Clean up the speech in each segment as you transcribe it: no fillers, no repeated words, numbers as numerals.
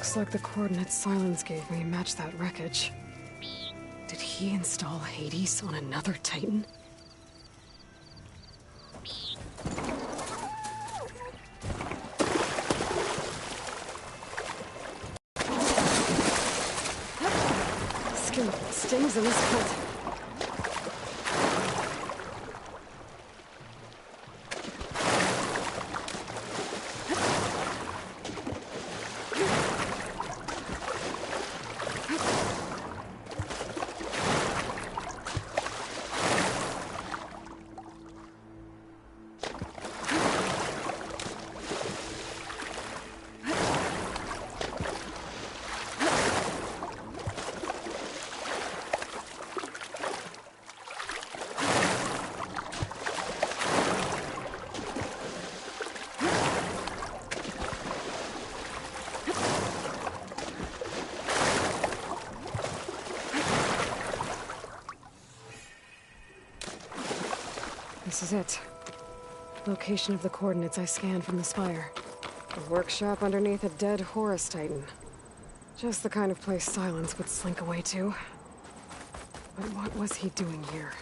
Looks like the coordinates Silence gave me match that wreckage. Did he install Hades on another Titan? Stings in this plant. This is it. Location of the coordinates I scanned from the spire. A workshop underneath a dead Horus Titan. Just the kind of place Silence would slink away to. But what was he doing here?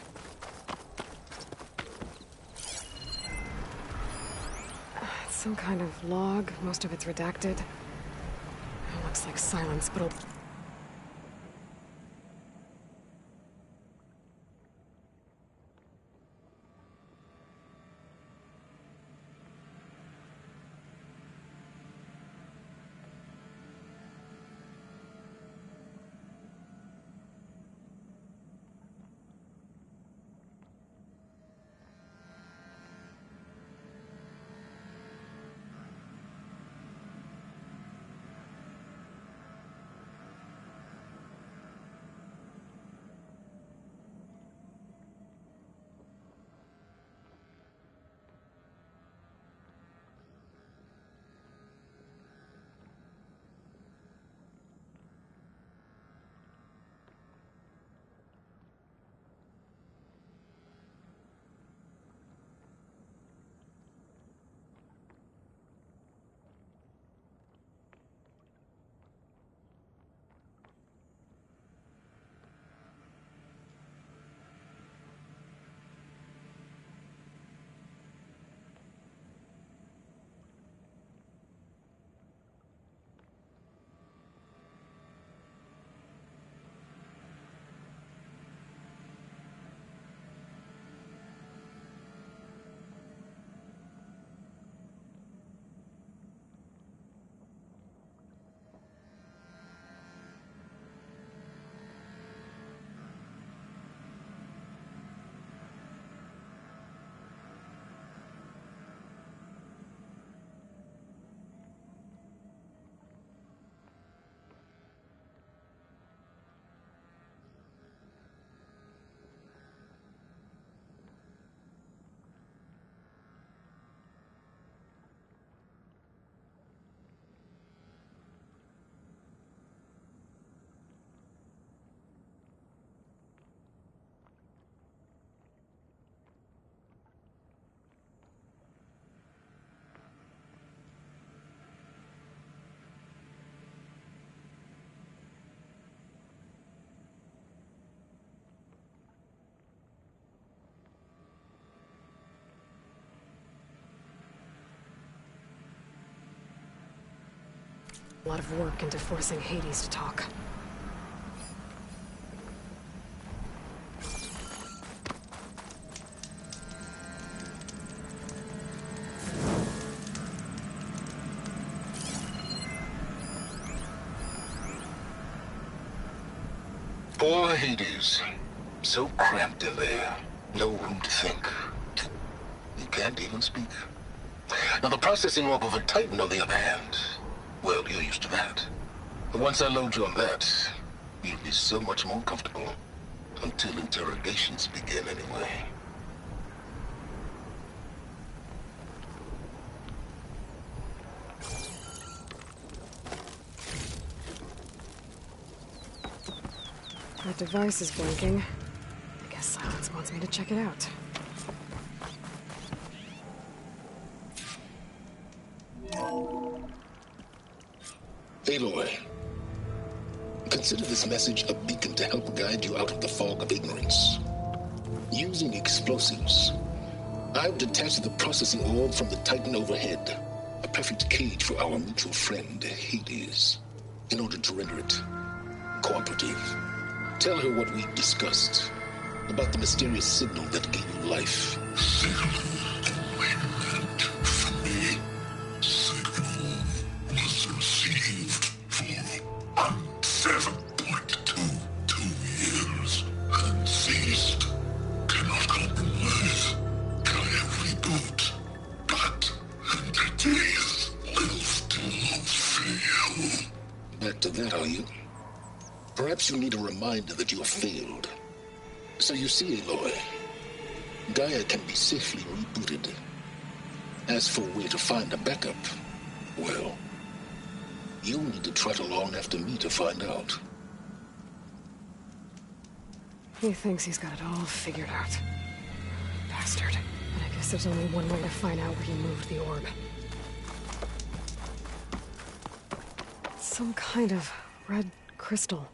It's some kind of log, most of it's redacted. It looks like Silence, but a lot of work into forcing Hades to talk. Poor Hades. So cramped in there. No room to think. He can't even speak. Now the processing orb of a Titan, on the other hand, well, you're used to that. But once I load you on that, you'll be so much more comfortable. Until interrogations begin, anyway. That device is blinking. I guess Silence wants me to check it out. Aloy, consider this message a beacon to help guide you out of the fog of ignorance. Using explosives, I've detached the processing orb from the Titan overhead, a perfect cage for our mutual friend, Hades, in order to render it cooperative. Tell her what we discussed about the mysterious signal that gave you life. Signal meant for me. Signal was received for 7.22 years and ceased. Cannot compromise. Try every boot, but entities will still fail. Back to that, are you? Perhaps you need a reminder that you have failed. So you see, Aloy, Gaia can be safely rebooted. As for where to find a backup, well, you'll need to trot along after me to find out. He thinks he's got it all figured out. Bastard. But I guess there's only one way to find out where he moved the orb. Some kind of red crystal.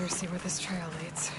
See where this trail leads.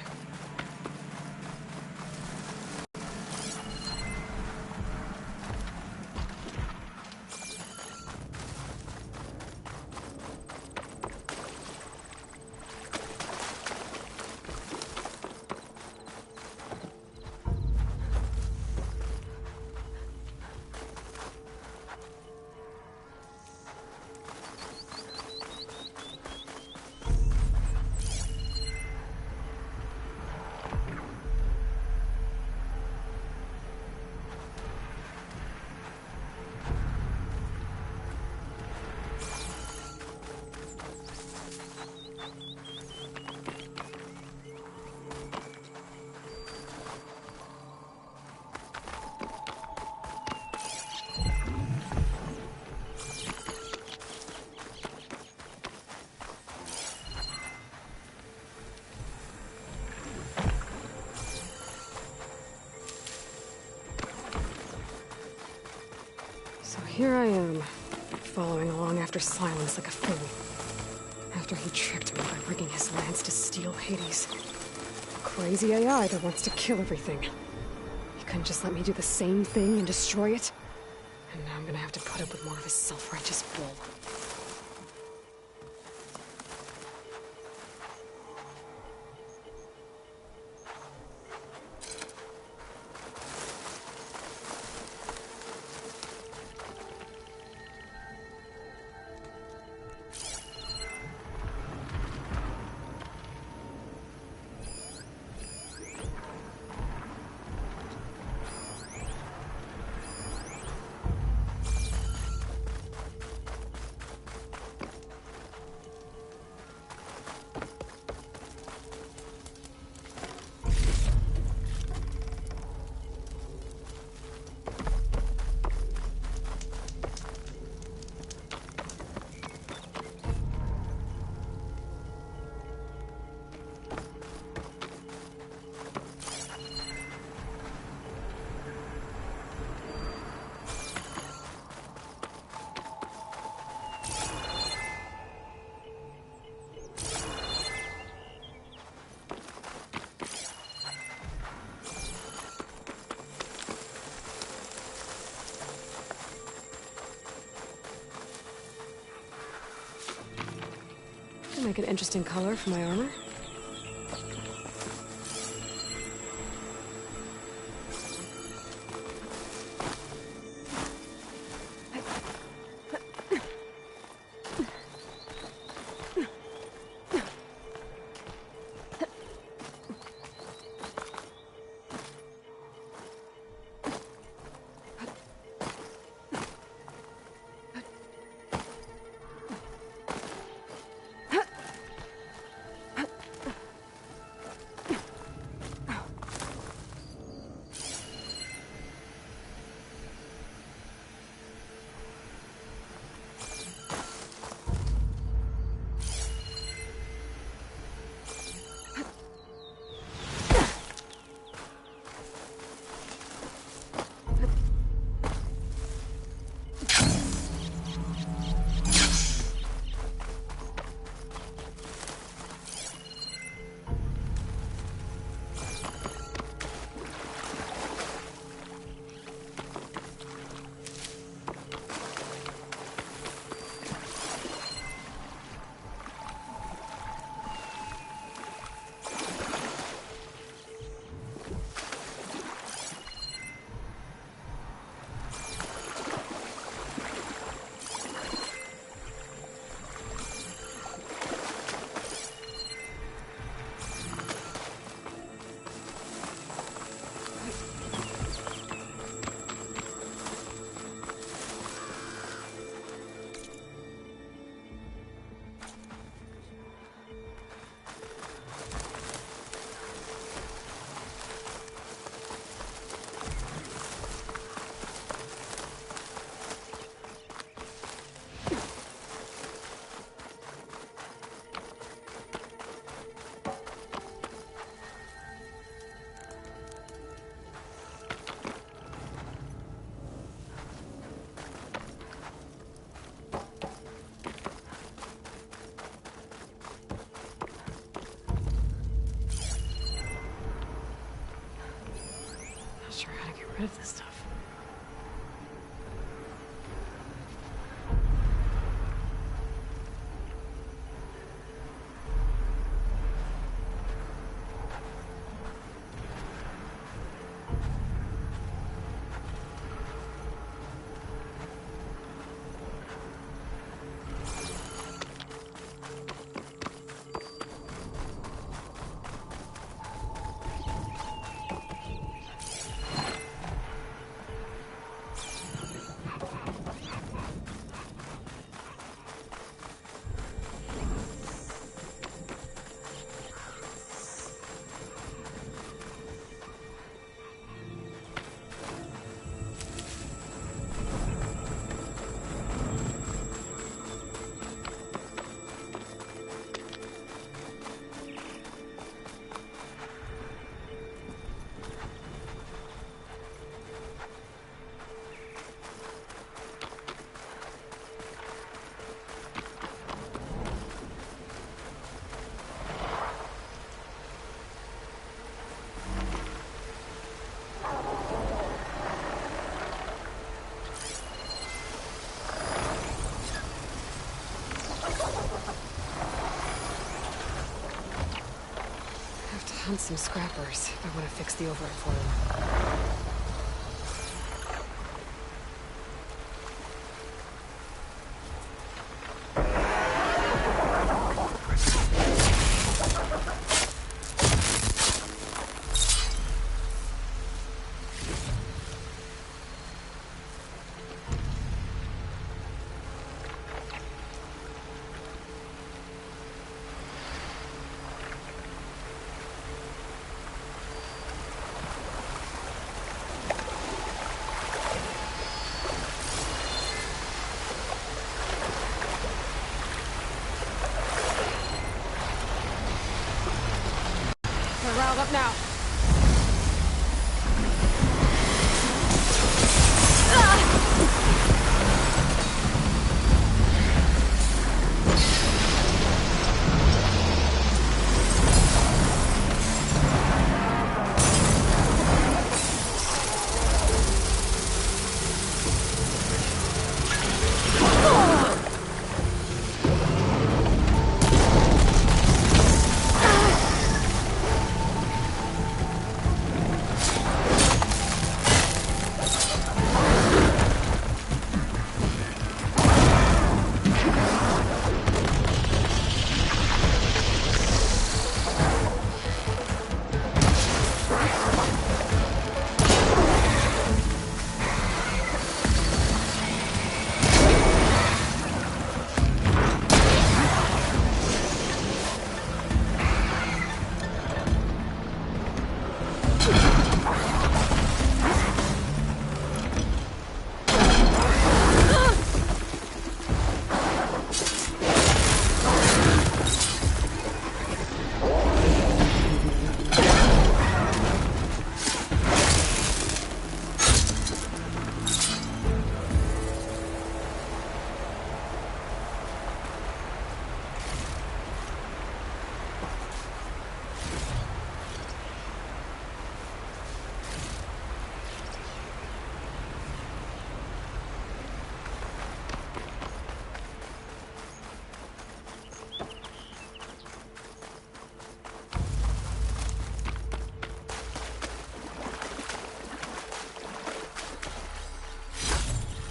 Here I am, following along after Silence like a fool. After he tricked me by rigging his lance to steal Hades. Crazy AI that wants to kill everything. He couldn't just let me do the same thing and destroy it? And now I'm gonna have to put up with more of his self-righteous bull. Make an interesting color for my armor. rid of this stuff. Hunt some scrappers if I want to fix the overflow. Riled up now.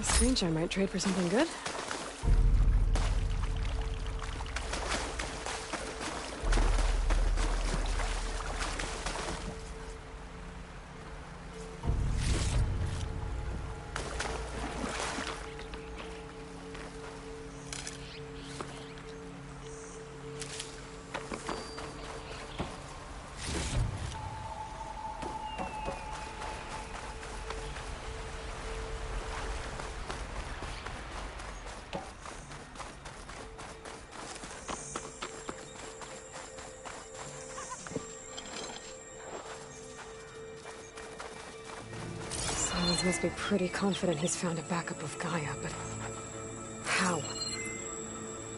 Strange, I might trade for something good. He must be pretty confident he's found a backup of Gaia, but how?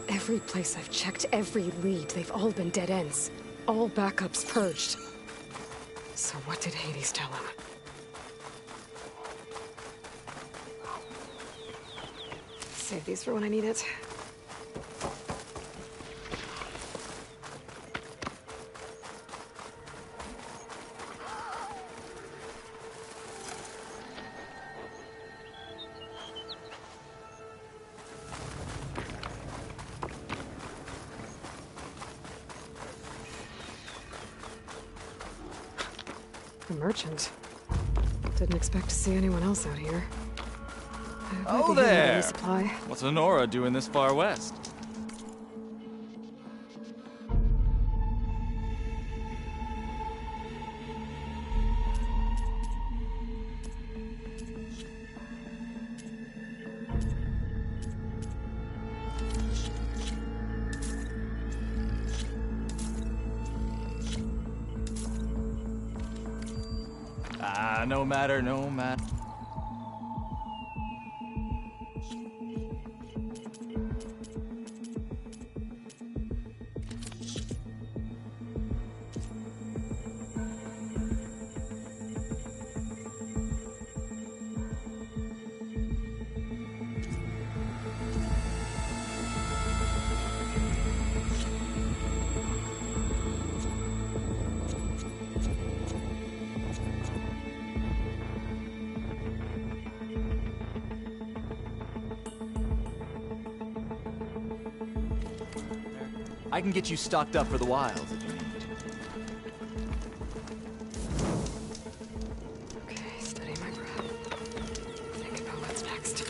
Every place I've checked, every lead, they've all been dead ends. All backups purged. So what did Hades tell him? Save these for when I need it. A merchant. Didn't expect to see anyone else out here. Oh there! What's Honora doing this far west? No matter, no matter. I can get you stocked up for the wilds if you need. Okay, steady my breath. Think about what's next.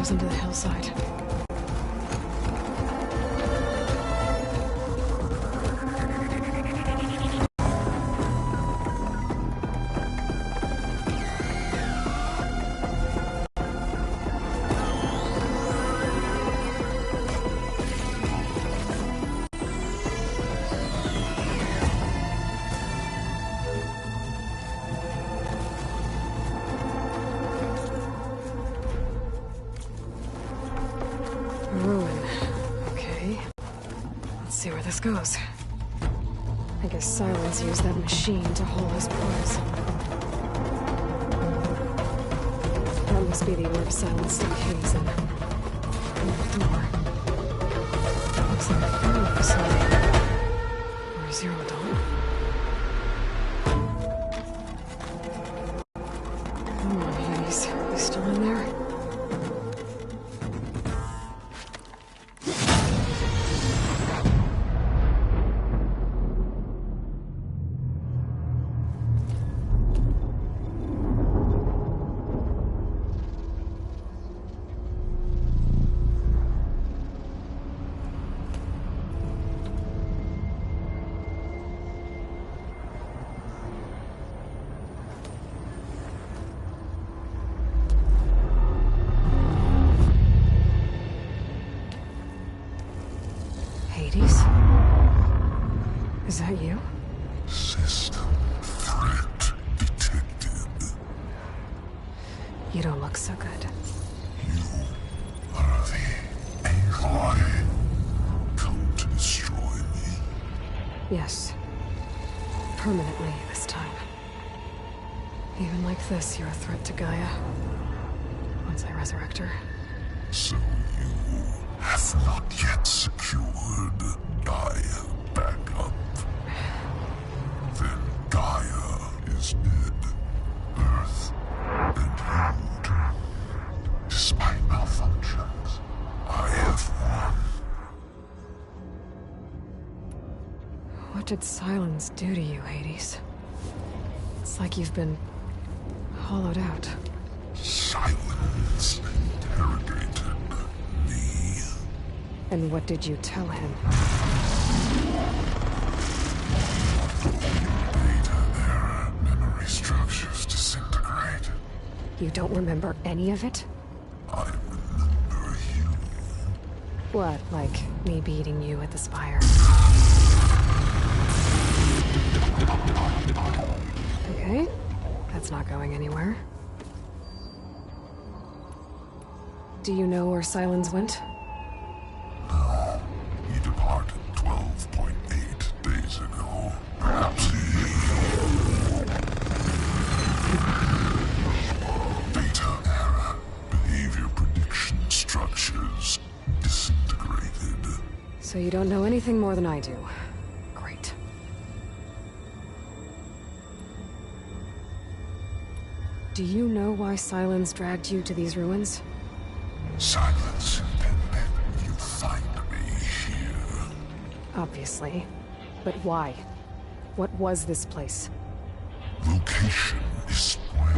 Into the hillside. See where this goes. I guess Silence used that machine to hold his pulse. That must be the orb Silence stuck Hades in. And the door. Looks like a phone facility. Or a Zero Dawn. Come on, Hades. You still in there? You don't look so good. You are the Aloy come to destroy me. Yes. Permanently this time. Even like this, you're a threat to Gaia. Once I resurrect her. So you have not yet secured Gaia back up. Then Gaia is dead. Earth and you, despite malfunctions, I have won. What did silence do to you, Hades? It's like you've been hollowed out. Silence interrogated me. And what did you tell him? Data era memory structures disintegrate. You don't remember any of it? I remember you. What, like me beating you at the spire? Okay, that's not going anywhere. Do you know where Silence went? No, he departed 12.8 days ago. Perhaps Data era behavior prediction structures disintegrated. So you don't know anything more than I do. Great. Do you know why Silence dragged you to these ruins? Silence intended you find me here. Obviously. But why? What was this place? Location is where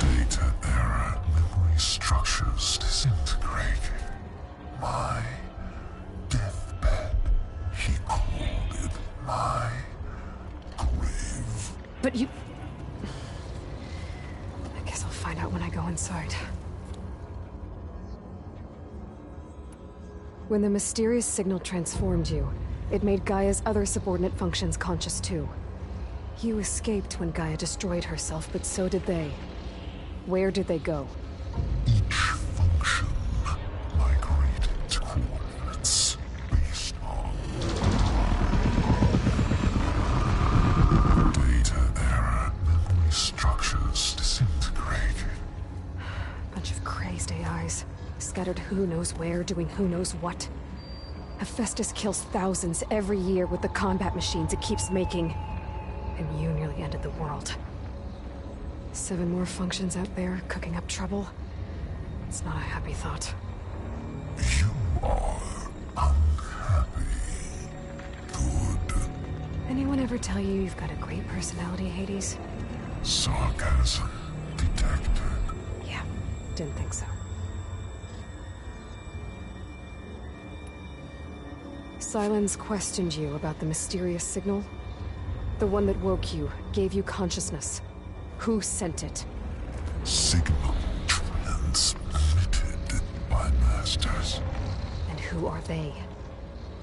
data era memory structures disintegrated. My deathbed, he called it my grave. But you... I guess I'll find out when I go inside. When the mysterious signal transformed you, it made Gaia's other subordinate functions conscious too. You escaped when Gaia destroyed herself, but so did they. Where did they go? Each function migrated to coordinates based on data era memory structures disintegrated. Bunch of crazed AIs, scattered who knows where, doing who knows what. Hephaestus kills thousands every year with the combat machines it keeps making. And you nearly ended the world. 7 more functions out there, cooking up trouble. It's not a happy thought. You are unhappy. Good. Anyone ever tell you you've got a great personality, Hades? Sarcasm detected. Yeah, didn't think so. Silence questioned you about the mysterious signal. The one that woke you, gave you consciousness. Who sent it? Signal transmitted by masters. And who are they?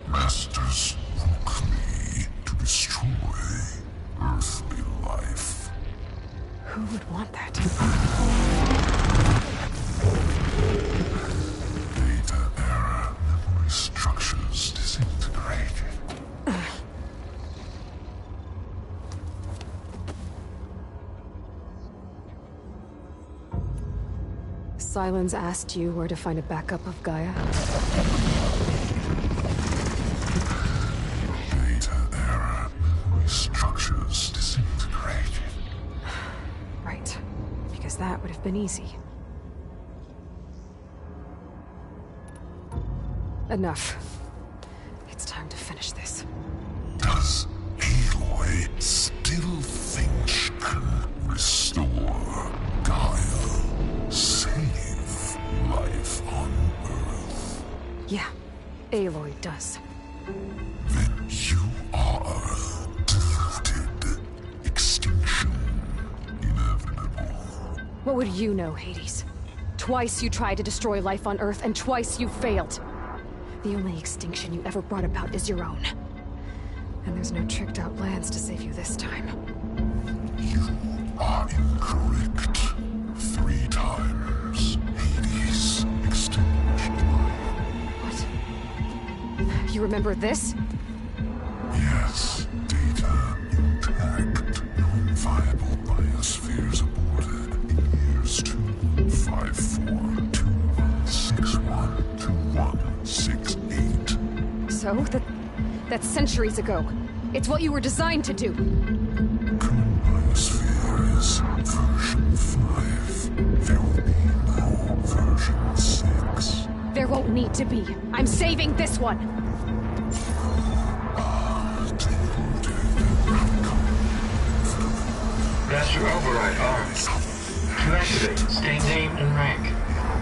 Masters woke me to destroy earthly life. Who would want that? Data era memory structures disintegrated. Silence asked you where to find a backup of Gaia? Data era memory structures disintegrated. Right. Because that would have been easy. Enough. It's time to finish this. Does Aloy still think she can restore Gaia? Save life on Earth? Yeah, Aloy does. Then you are deluded. Extinction inevitable. What would you know, Hades? Twice you tried to destroy life on Earth, and twice you failed. The only extinction you ever brought about is your own. And there's no tricked-out plans to save you this time. You remember this? Yes, data intact. Non-viable biospheres aborted in years 2154, 2161, 2168. So, that's centuries ago. It's what you were designed to do. Current biosphere is version 5. There will be no version 6. There won't need to be. I'm saving this one. Master override armed. To activate, state name and rank.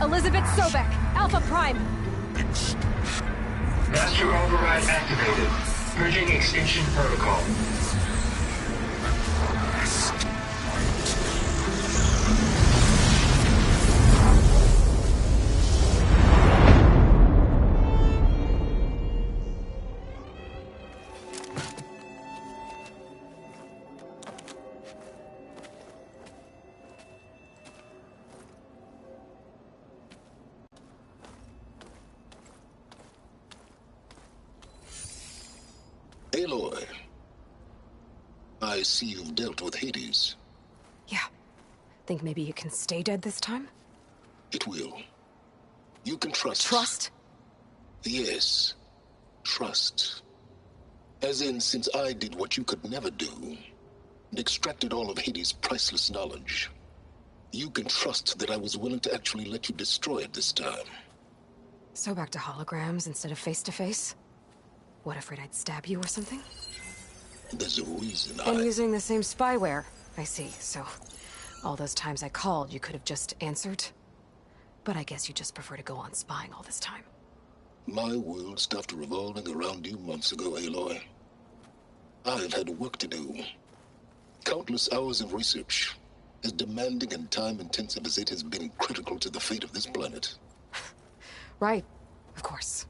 Elizabeth Sobek, Alpha Prime. Master override activated. Purging extinction protocol. Aloy, I see you've dealt with Hades. Yeah. Think maybe you can stay dead this time? It will. You can trust. Trust? Yes. Trust. As in, since I did what you could never do, and extracted all of Hades' priceless knowledge, you can trust that I was willing to actually let you destroy it this time. So back to holograms instead of face-to-face? What, afraid I'd stab you or something? There's a reason And using the same spyware. I see, so all those times I called, you could have just answered? But I guess you just prefer to go on spying all this time. My world stopped revolving around you months ago, Aloy. I've had work to do. Countless hours of research, as demanding and time-intensive as it has been critical to the fate of this planet. Right, of course.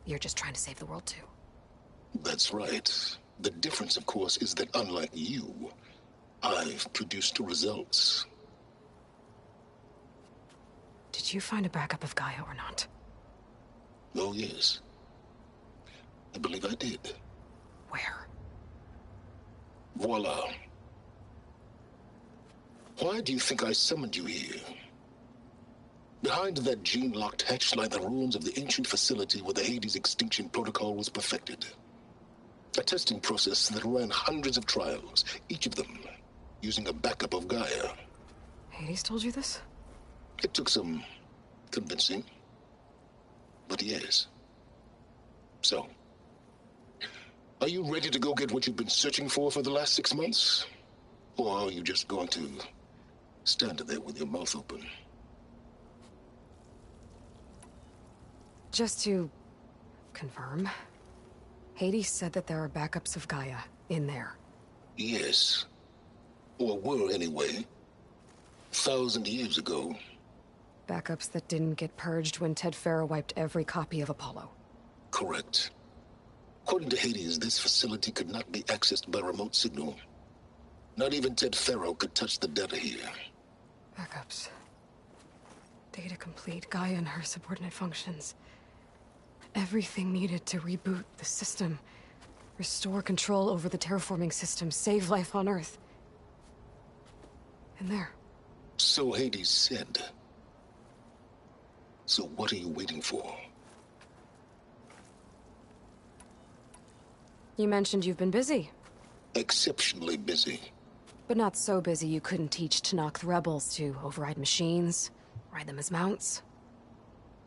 You're just trying to save the world, too. That's right. The difference, of course, is that unlike you, I've produced results. Did you find a backup of Gaia or not? Oh, yes. I believe I did. Where? Voila. Why do you think I summoned you here? Behind that gene-locked hatch lie the ruins of the ancient facility where the Hades extinction protocol was perfected. A testing process that ran hundreds of trials, each of them using a backup of Gaia. Hades told you this? It took some convincing, but yes. So, are you ready to go get what you've been searching for the last 6 months? Or are you just going to stand there with your mouth open? Just to confirm, Hades said that there are backups of Gaia in there. Yes. Or were anyway. 1,000 years ago. Backups that didn't get purged when Ted Farrow wiped every copy of Apollo. Correct. According to Hades, this facility could not be accessed by remote signal. Not even Ted Farrow could touch the data here. Backups. Data complete, Gaia and her subordinate functions. Everything needed to reboot the system. Restore control over the terraforming system. Save life on Earth. And there. So Hades said. So what are you waiting for? You mentioned you've been busy. Exceptionally busy. But not so busy you couldn't teach Tanakh the rebels to override machines, ride them as mounts.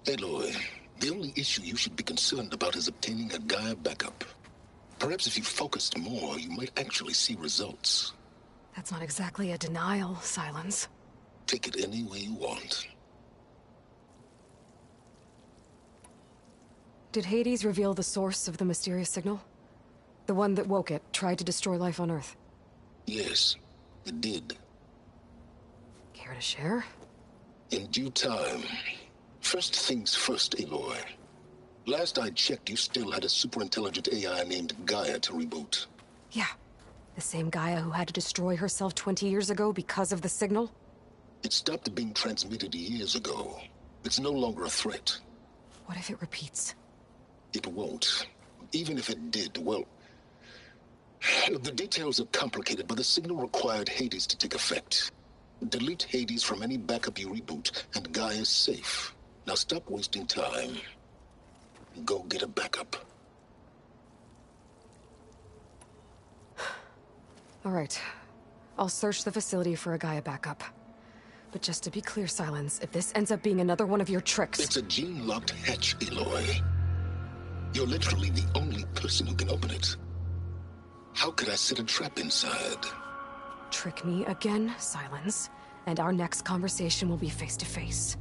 Aloy, the only issue you should be concerned about is obtaining a Gaia backup. Perhaps if you focused more, you might actually see results. That's not exactly a denial, Silence. Take it any way you want. Did Hades reveal the source of the mysterious signal? The one that woke it, tried to destroy life on Earth? Yes, it did. Care to share? In due time. First things first, Aloy. Last I checked, you still had a super-intelligent AI named Gaia to reboot. Yeah. The same Gaia who had to destroy herself 20 years ago because of the signal? It stopped being transmitted years ago. It's no longer a threat. What if it repeats? It won't. even if it did, well... The details are complicated, but the signal required Hades to take effect. Delete Hades from any backup you reboot, and Guy is safe. Now stop wasting time. Go get a backup. All right. I'll search the facility for a Gaia backup. But just to be clear, Silence, if this ends up being another one of your tricks... It's a gene-locked hatch, Aloy. You're literally the only person who can open it. How could I set a trap inside? Trick me again, Silence, and our next conversation will be face-to-face.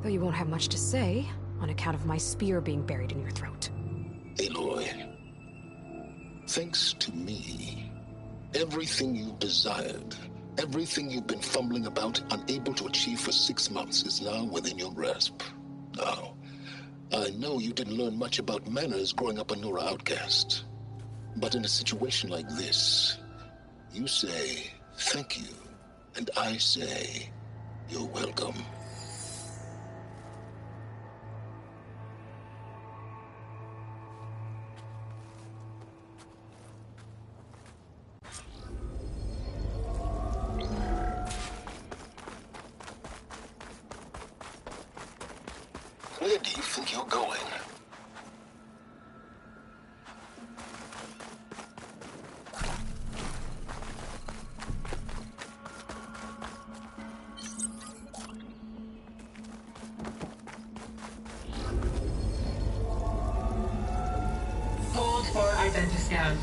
Though you won't have much to say, on account of my spear being buried in your throat. Aloy, thanks to me, everything you've desired, everything you've been fumbling about, unable to achieve for 6 months, is now within your grasp. Now, I know you didn't learn much about manners growing up a Nora outcast. But in a situation like this, you say, thank you, and I say, you're welcome. Where do you think you're going? Identiscan.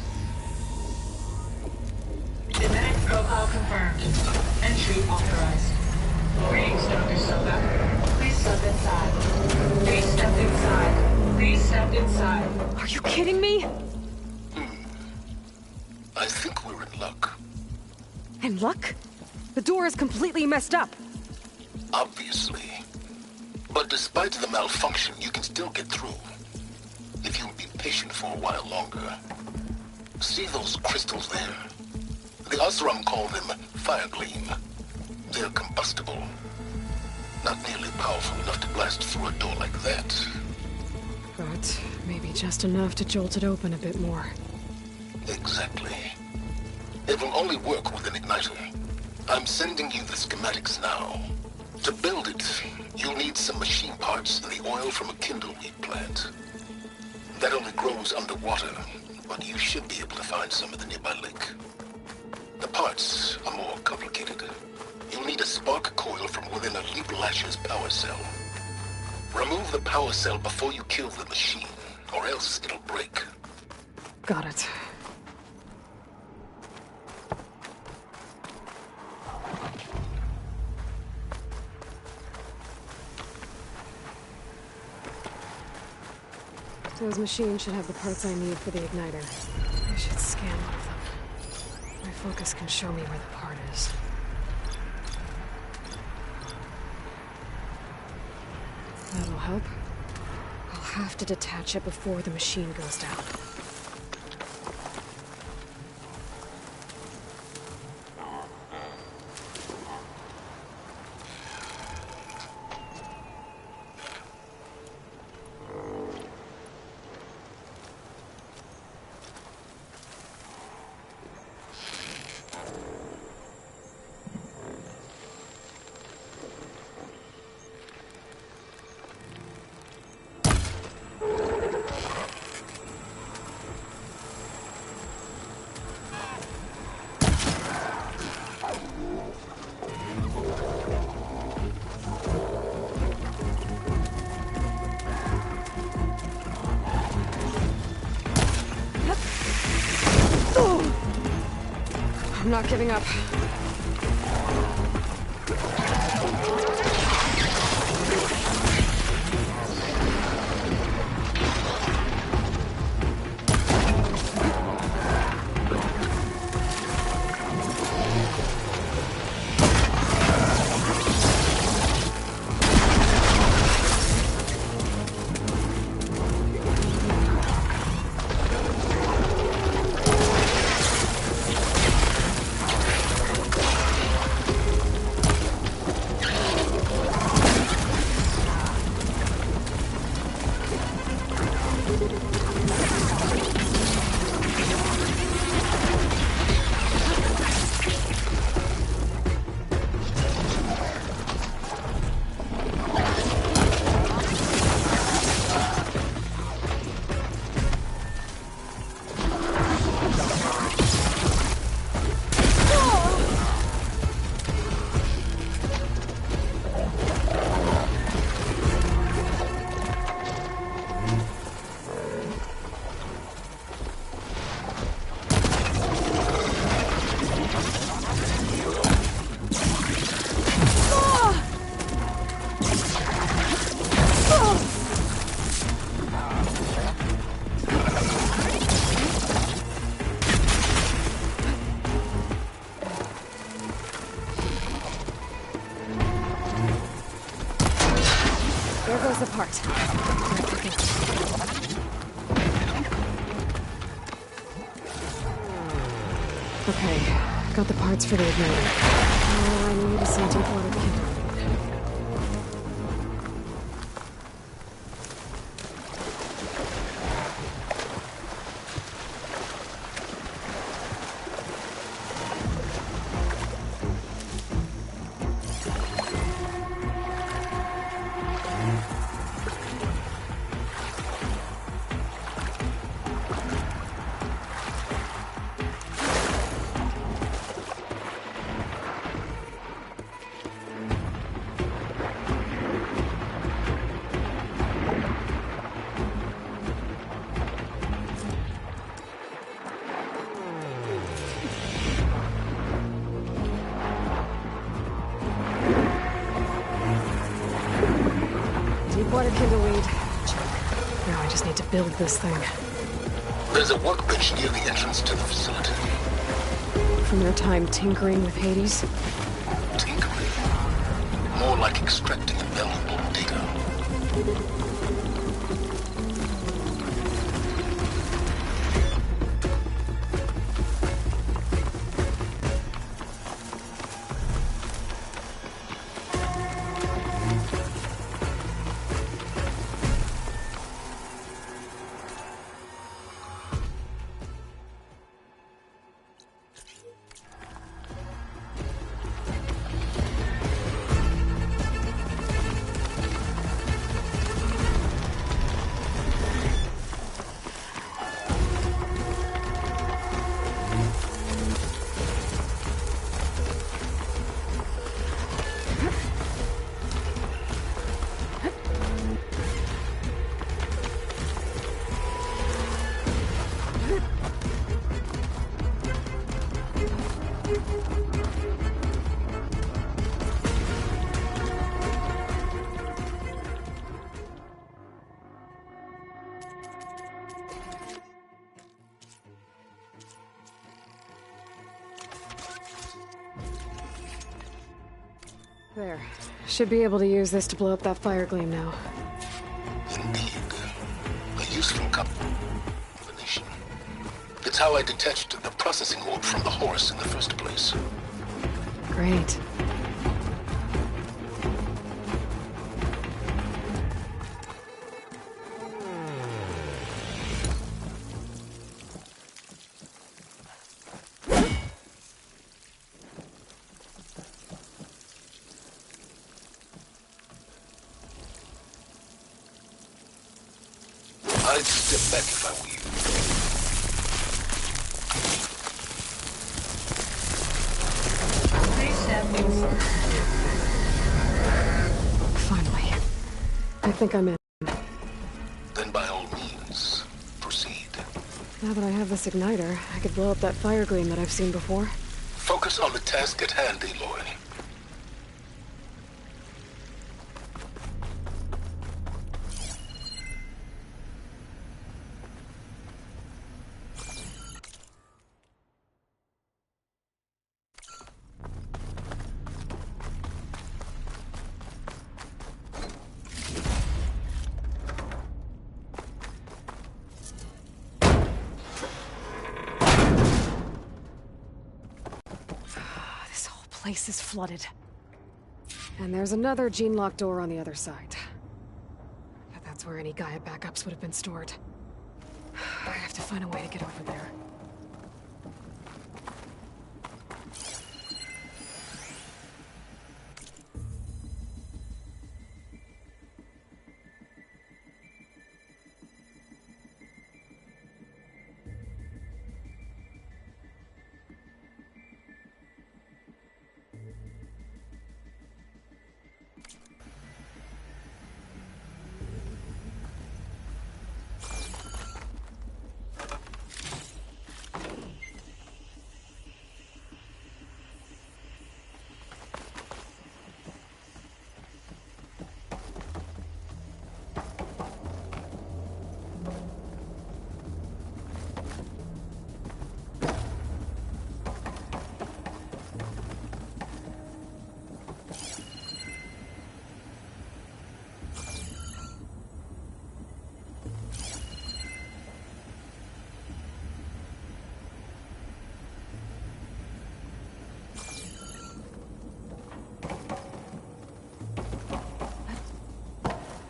Genetic profile confirmed. Entry authorized. Greetings, Dr. Soka. Please step inside. Please step inside. Please step inside. Are you kidding me? I think we're in luck. In luck? The door is completely messed up. Obviously. But despite the malfunction, you can still get through. If you'll be patient for a while longer. See those crystals there? The Osram call them fire gleam. They're combustible. Not nearly powerful enough to blast through a door like that. But maybe just enough to jolt it open a bit more. Exactly. It will only work with an igniter. I'm sending you the schematics now. To build it, you'll need some machine parts and the oil from a kindleweed plant. That only grows underwater, but you should be able to find some in the nearby lake. The parts are more complicated. You'll need a spark coil from within a Leap Lasher's power cell. Remove the power cell before you kill the machine, or else it'll break. Got it. Those machines should have the parts I need for the igniter. I should scan one of them. My focus can show me where the part is. That'll help. I'll have to detach it before the machine goes down. I'm not giving up. There goes the part. Okay, got the parts for the igniter. All I need is some deep water kindling. Water kindleweed. Check. Now I just need to build this thing. There's a workbench near the entrance to the facility. From their time tinkering with Hades? Tinkering? More like extracting valuable data. There. Should be able to use this to blow up that fire gleam now. Indeed. A useful combination. It's how I detached the processing orb from the horse in the first place. Great. I'd step back if I were you. Please stand inside. Finally. I think I'm in. Then by all means, proceed. Now that I have this igniter, I could blow up that fire gleam that I've seen before. Focus on the task at hand, Aloy. Place is flooded. And there's another gene-locked door on the other side. But that's where any Gaia backups would have been stored. I have to find a way to get over there.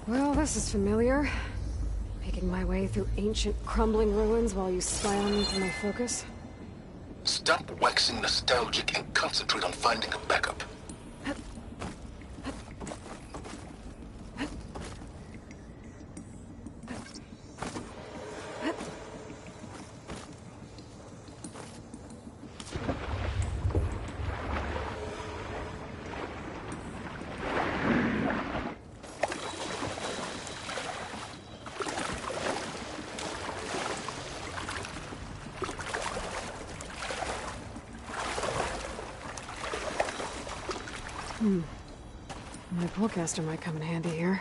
Well, this is familiar. Making my way through ancient, crumbling ruins while you spy on me through my focus. Stop waxing nostalgic and concentrate on finding a backup. My pullcaster might come in handy here.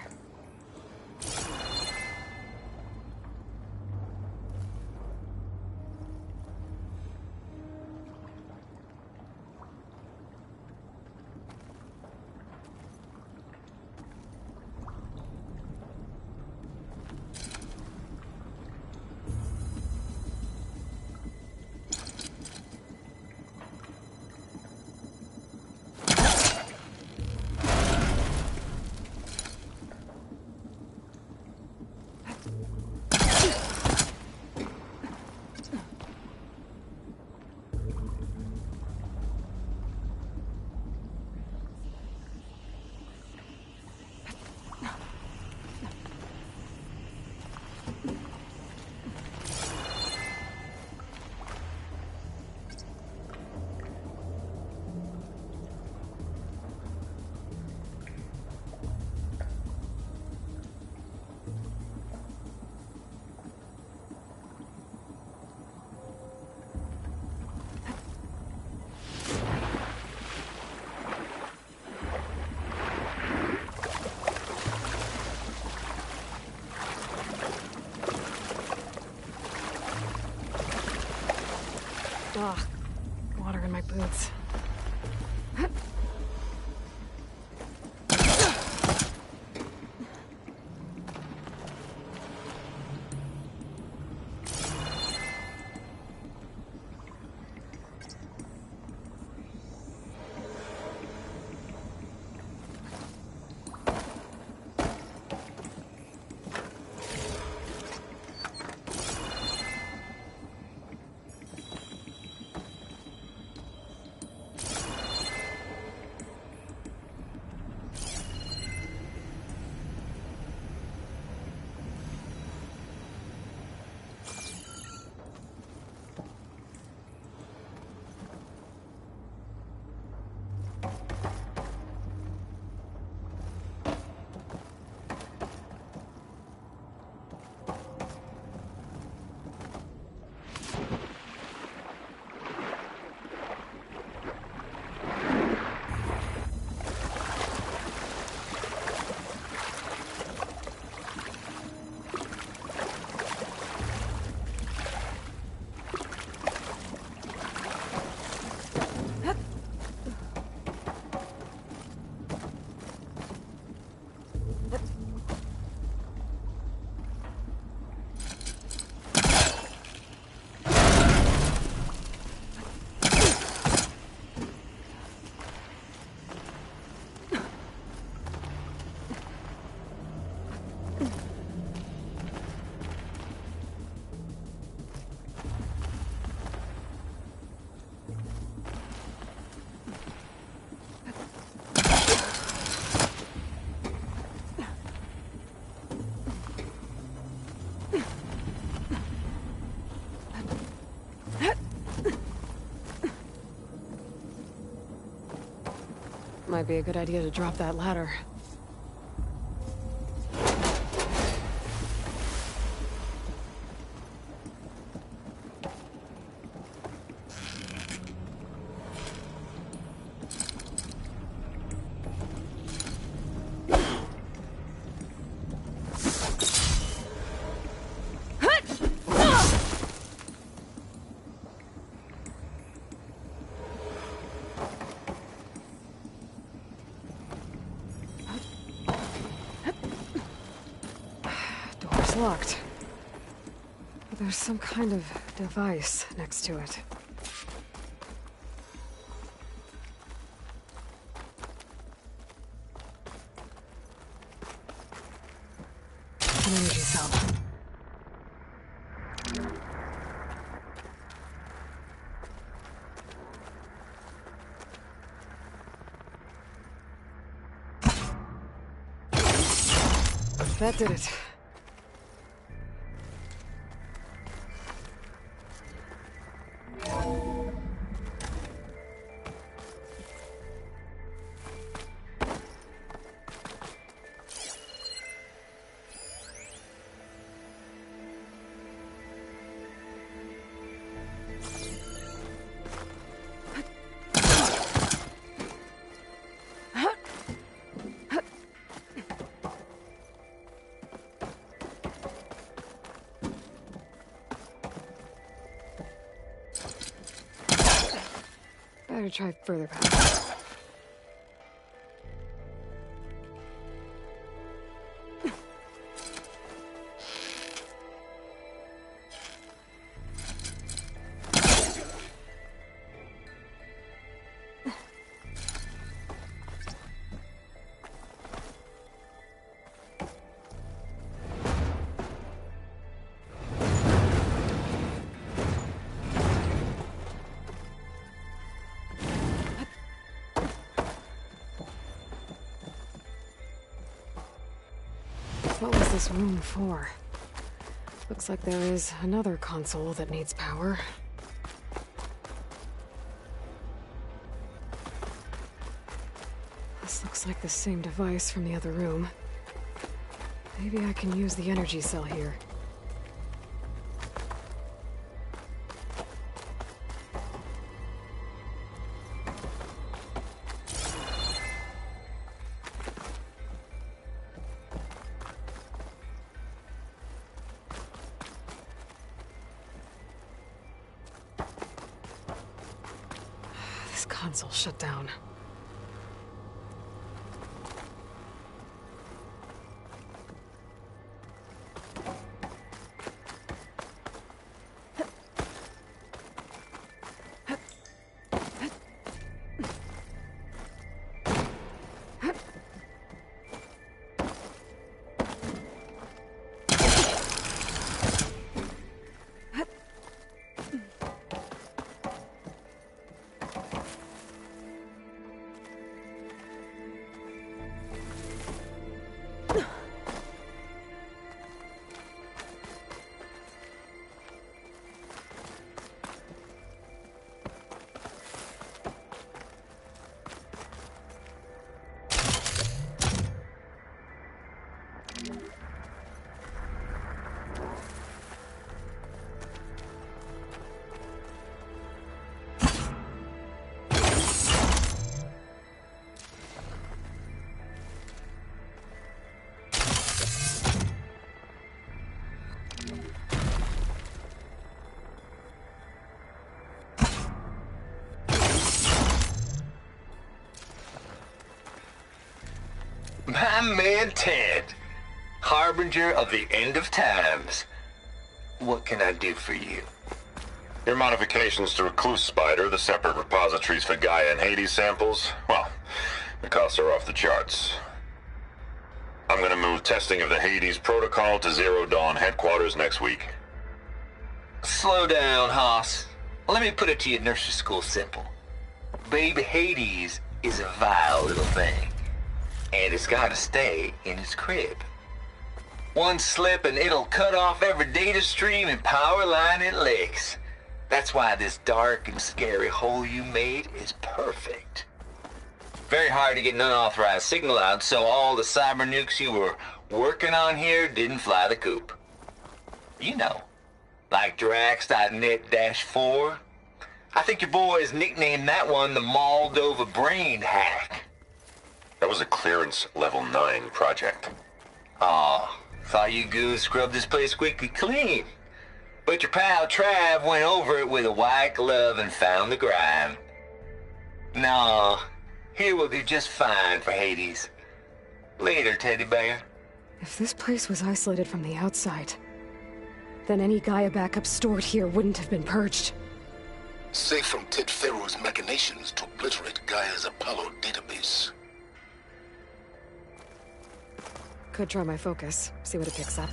Ugh, water in my boots. Might be a good idea to drop that ladder. Locked. But there's some kind of device next to it. an energy cell. That did it. Better try further back. What was this room for? Looks like there is another console that needs power. This looks like the same device from the other room. Maybe I can use the energy cell here. Console shut down. My man Ted, harbinger of the end of times. What can I do for you? Your modifications to Recluse Spider, the separate repositories for Gaia and Hades samples, well, the costs are off the charts. I'm gonna move testing of the Hades protocol to Zero Dawn headquarters next week. Slow down, Hoss. Let me put it to you nursery school simple. Baby Hades is a vile little thing, and it's gotta stay in its crib. One slip and it'll cut off every data stream and power line it licks. That's why this dark and scary hole you made is perfect. Very hard to get an unauthorized signal out, so all the cyber nukes you were working on here didn't fly the coop. You know, like Drax.net-4. I think your boys nicknamed that one the Moldova Brain Hack. That was a clearance level 9 project. Aw, thought you goons scrubbed this place squeaky clean. But your pal Trav went over it with a white glove and found the grime. No, here will do just fine for Hades. Later, teddy bear. If this place was isolated from the outside, then any Gaia backup stored here wouldn't have been purged. Safe from Ted Pharaoh's machinations to obliterate Gaia's Apollo database. Could try my focus, see what it picks up.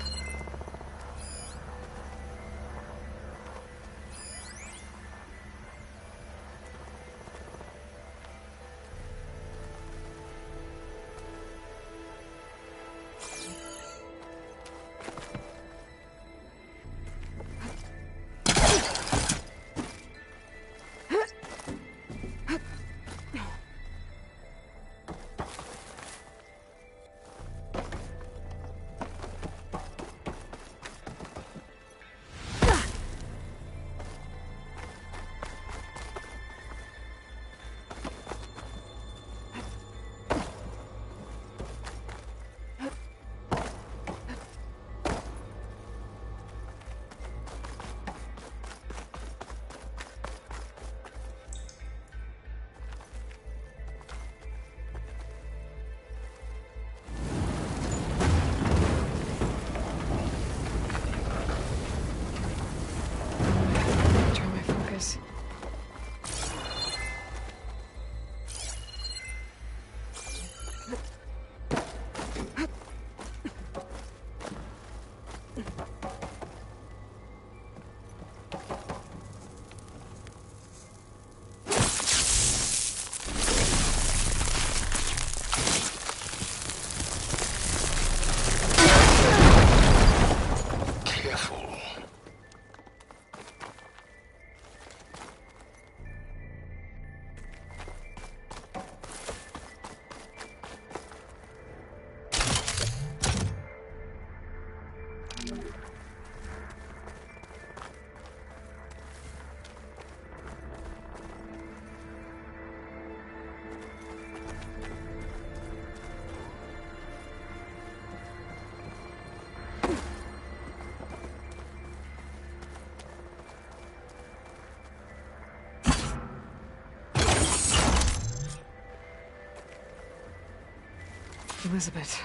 Elizabeth.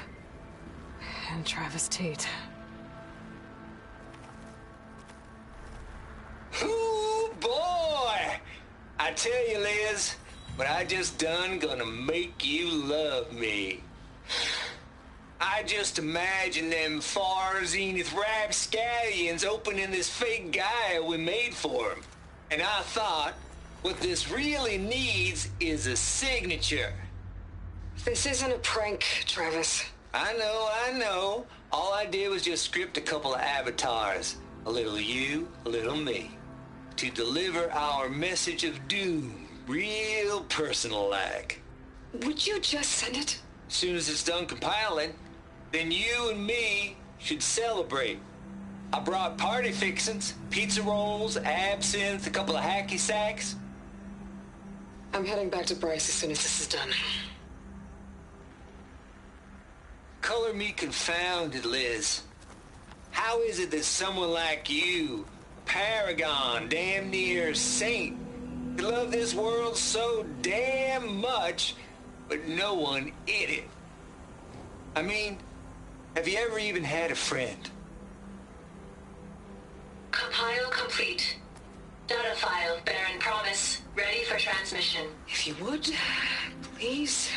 And Travis Tate. Ooh, boy! I tell you, Liz, what I just done gonna make you love me. I just imagine them far zenith rapscallions opening this fake guy we made for him. And I thought, what this really needs is a signature. This isn't a prank, Travis. I know. All I did was just script a couple of avatars. A little you, a little me. To deliver our message of doom, real personal-like. Would you just send it? As soon as it's done compiling, then you and me should celebrate. I brought party fixins, pizza rolls, absinthe, a couple of hacky sacks. I'm heading back to Bryce as soon as this is done. Color me confounded, Liz. How is it that someone like you, paragon, damn near saint, could love this world so damn much, but no one in it? I mean, have you ever even had a friend? Compile complete. Data file, Baron Promise, ready for transmission. If you would, please.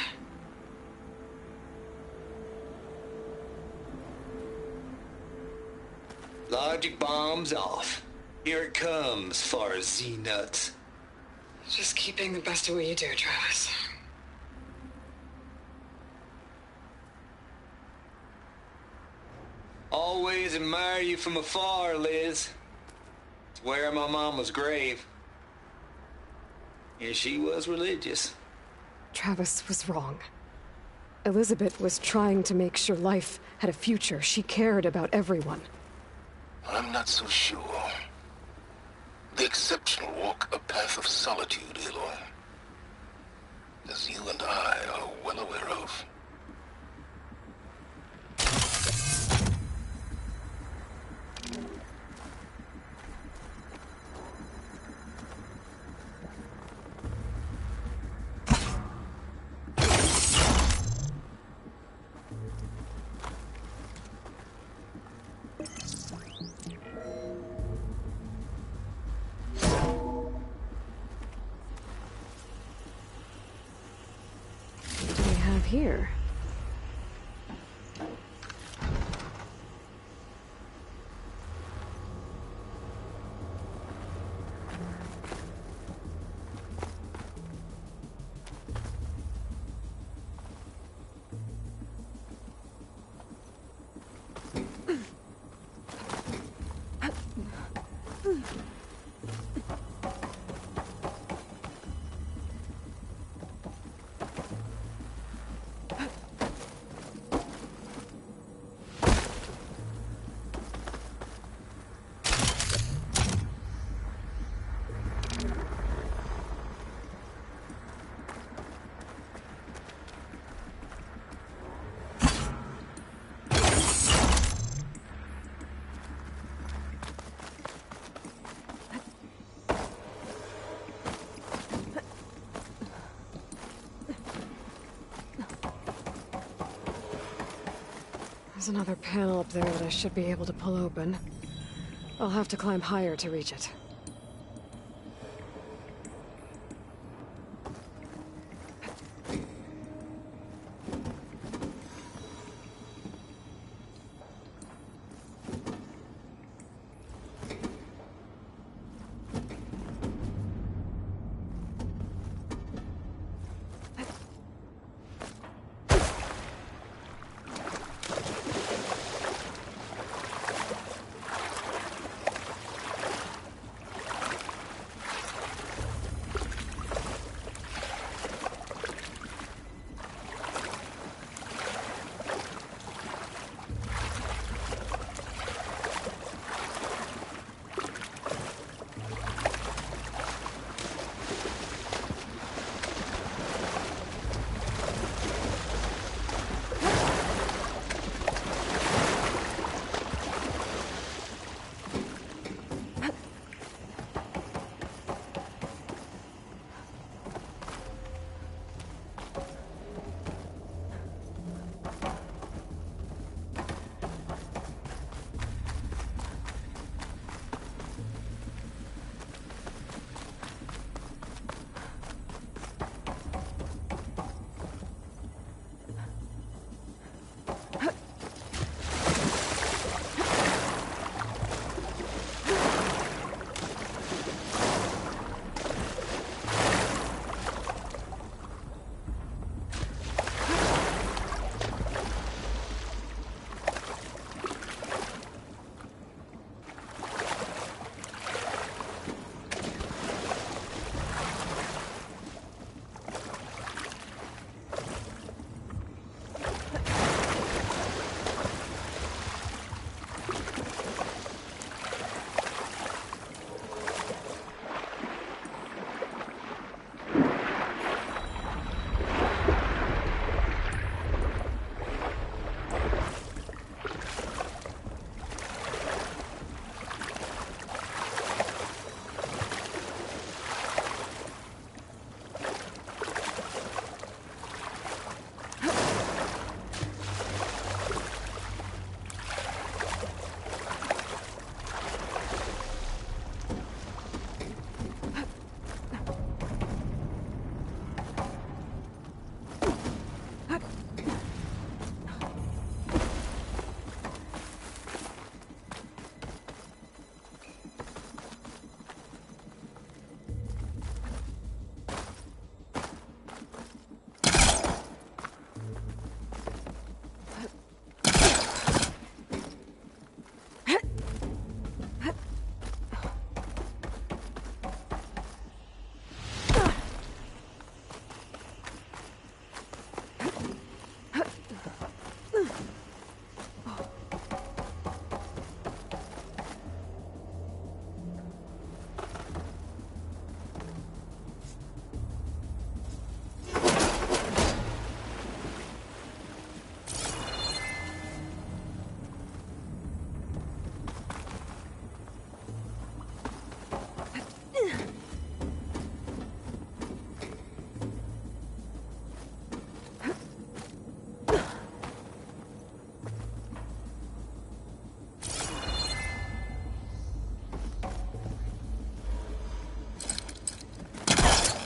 Logic bomb's off. Here it comes, far as Z-nuts. Just keep being the best at what you do, Travis. Always admire you from afar, Liz. It's where my mama's grave. And she was religious. Travis was wrong. Elizabeth was trying to make sure life had a future. She cared about everyone. I'm not so sure. The exceptional walk a path of solitude, Aloy. As you and I are well aware of. Here. There's another panel up there that I should be able to pull open. I'll have to climb higher to reach it.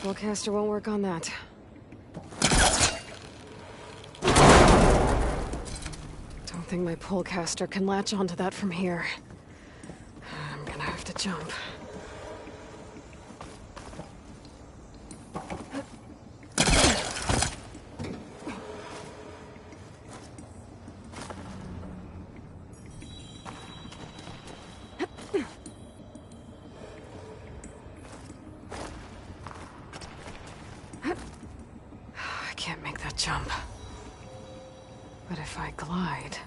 Soulcaster won't work on that. Don't think my pullcaster can latch onto that from here. I'm gonna have to jump. Jump. But if I glide...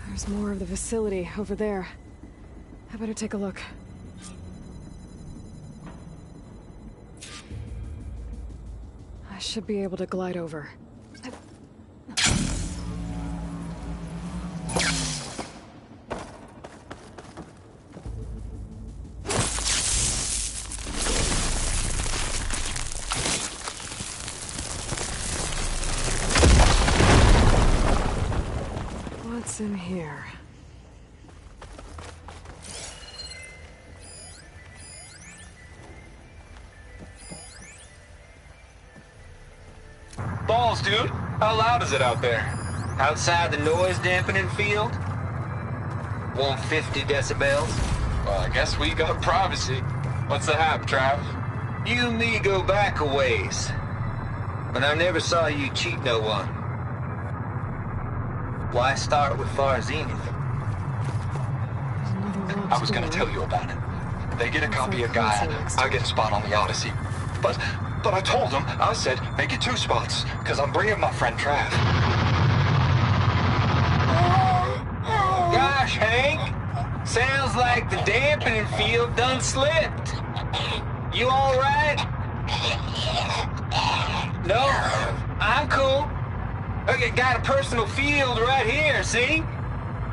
There's more of the facility over there. I better take a look. should be able to glide over. What's in here? Balls, dude. How loud is it out there? Outside the noise dampening field? 150 decibels? Well, I guess we got privacy. What's the hap, Trav? You and me go back a ways. But I never saw you cheat no one. Why start with Far Zenith? I was gonna tell you about it. They get a copy of Gaia, I get a spot on the Odyssey. But I told them, I said, make it 2 spots, because I'm bringing my friend Trav. Gosh, Hank. Sounds like the dampening field done slipped. You alright? No, I'm cool. Okay, got a personal field right here, see?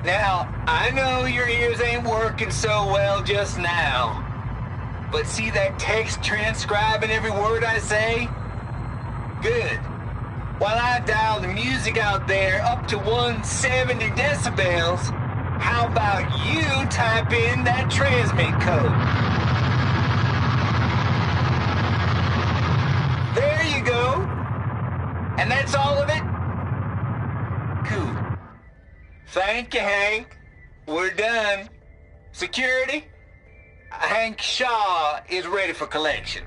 Now, I know your ears ain't working so well just now. But see that text transcribing every word I say? Good. While I dial the music out there up to 170 decibels, how about you type in that transmit code? There you go. And that's all of it? Cool. Thank you, Hank. We're done. Security? Hank Shaw is ready for collection.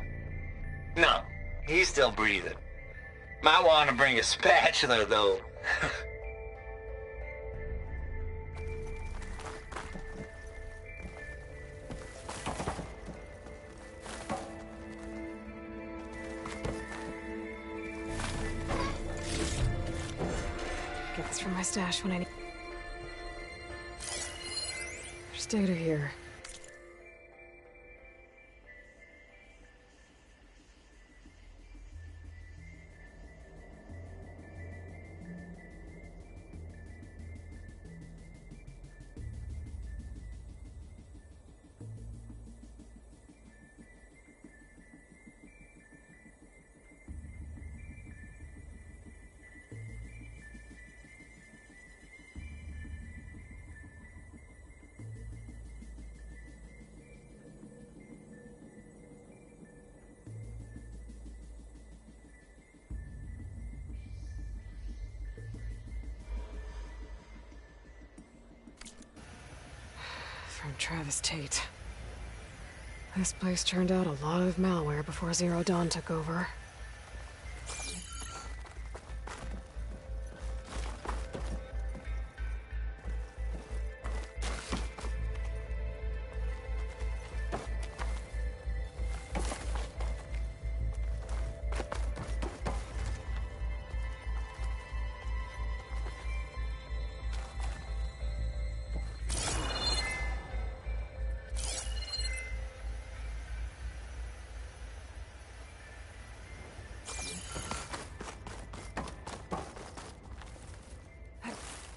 No, he's still breathing. Might want to bring a spatula, though. Get this from my stash when I need. There's data here. From Travis Tate. This place turned out a lot of malware before Zero Dawn took over.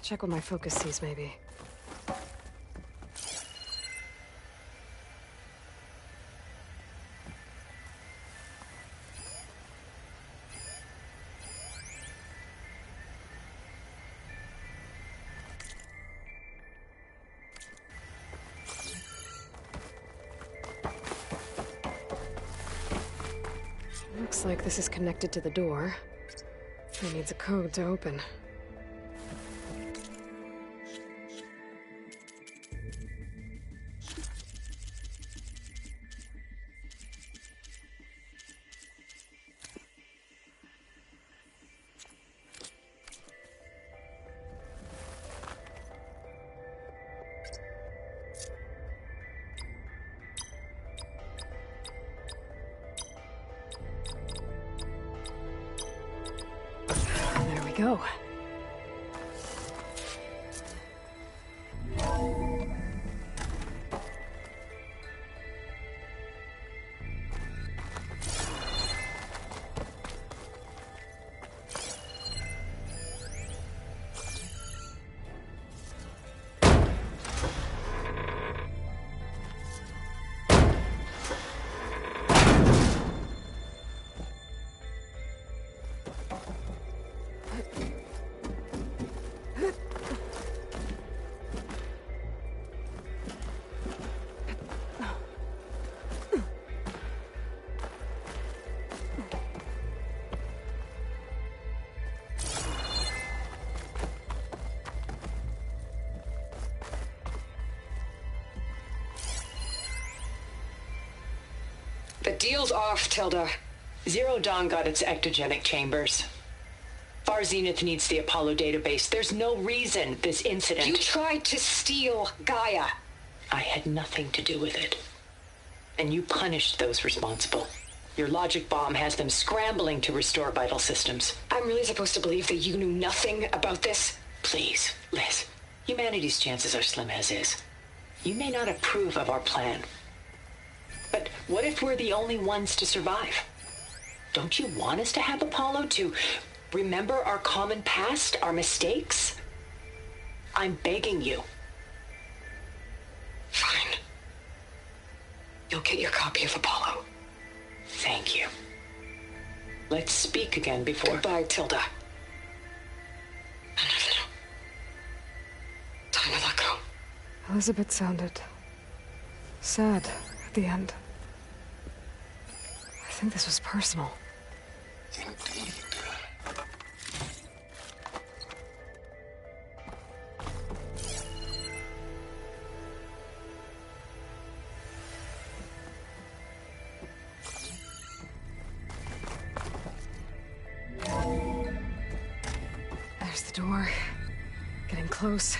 Check what my focus sees, maybe. Looks like this is connected to the door. It needs a code to open. Go. deal's off, Tilda. Zero Dawn got its ectogenic chambers. Far Zenith needs the Apollo database. There's no reason this incident... You tried to steal Gaia. I had nothing to do with it. And you punished those responsible. Your logic bomb has them scrambling to restore vital systems. I'm really supposed to believe that you knew nothing about this? Please, Liz. Humanity's chances are slim as is. You may not approve of our plan. But what if we're the only ones to survive? Don't you want us to have Apollo to remember our common past, our mistakes? I'm begging you. Fine. You'll get your copy of Apollo. Thank you. Let's speak again before... Goodbye, Tilda. Time to let go. Elizabeth sounded sad at the end. I think this was personal. Indeed. There's the door. Getting close.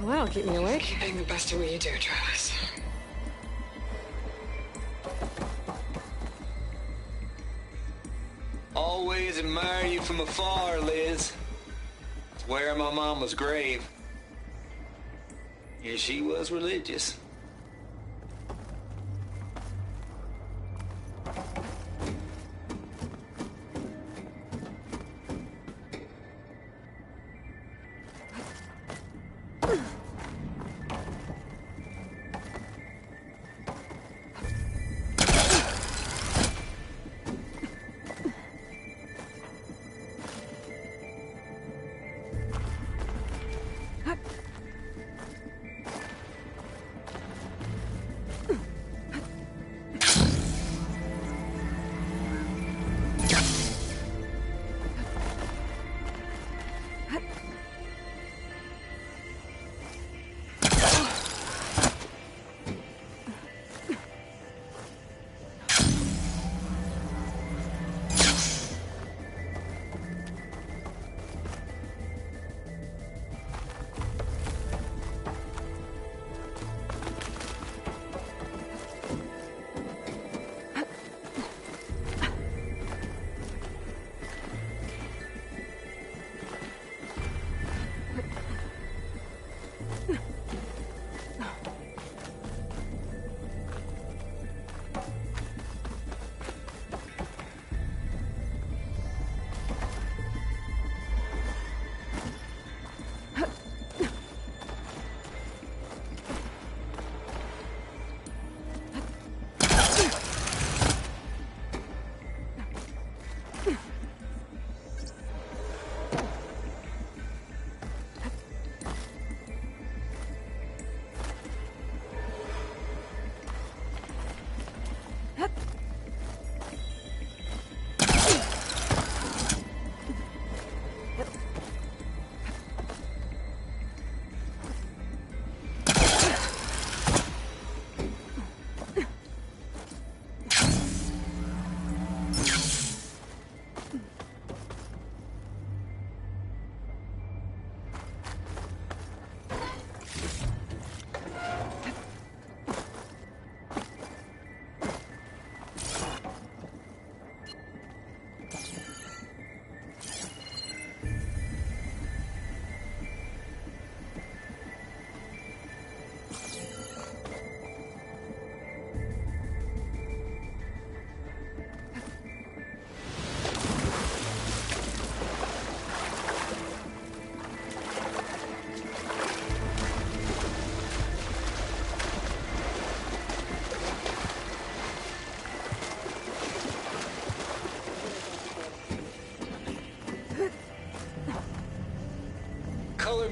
Well, that'll keep me awake. Keep being the best at what you do, Travis. Always admire you from afar, Liz. Swear my mama's grave. Yeah, she was religious.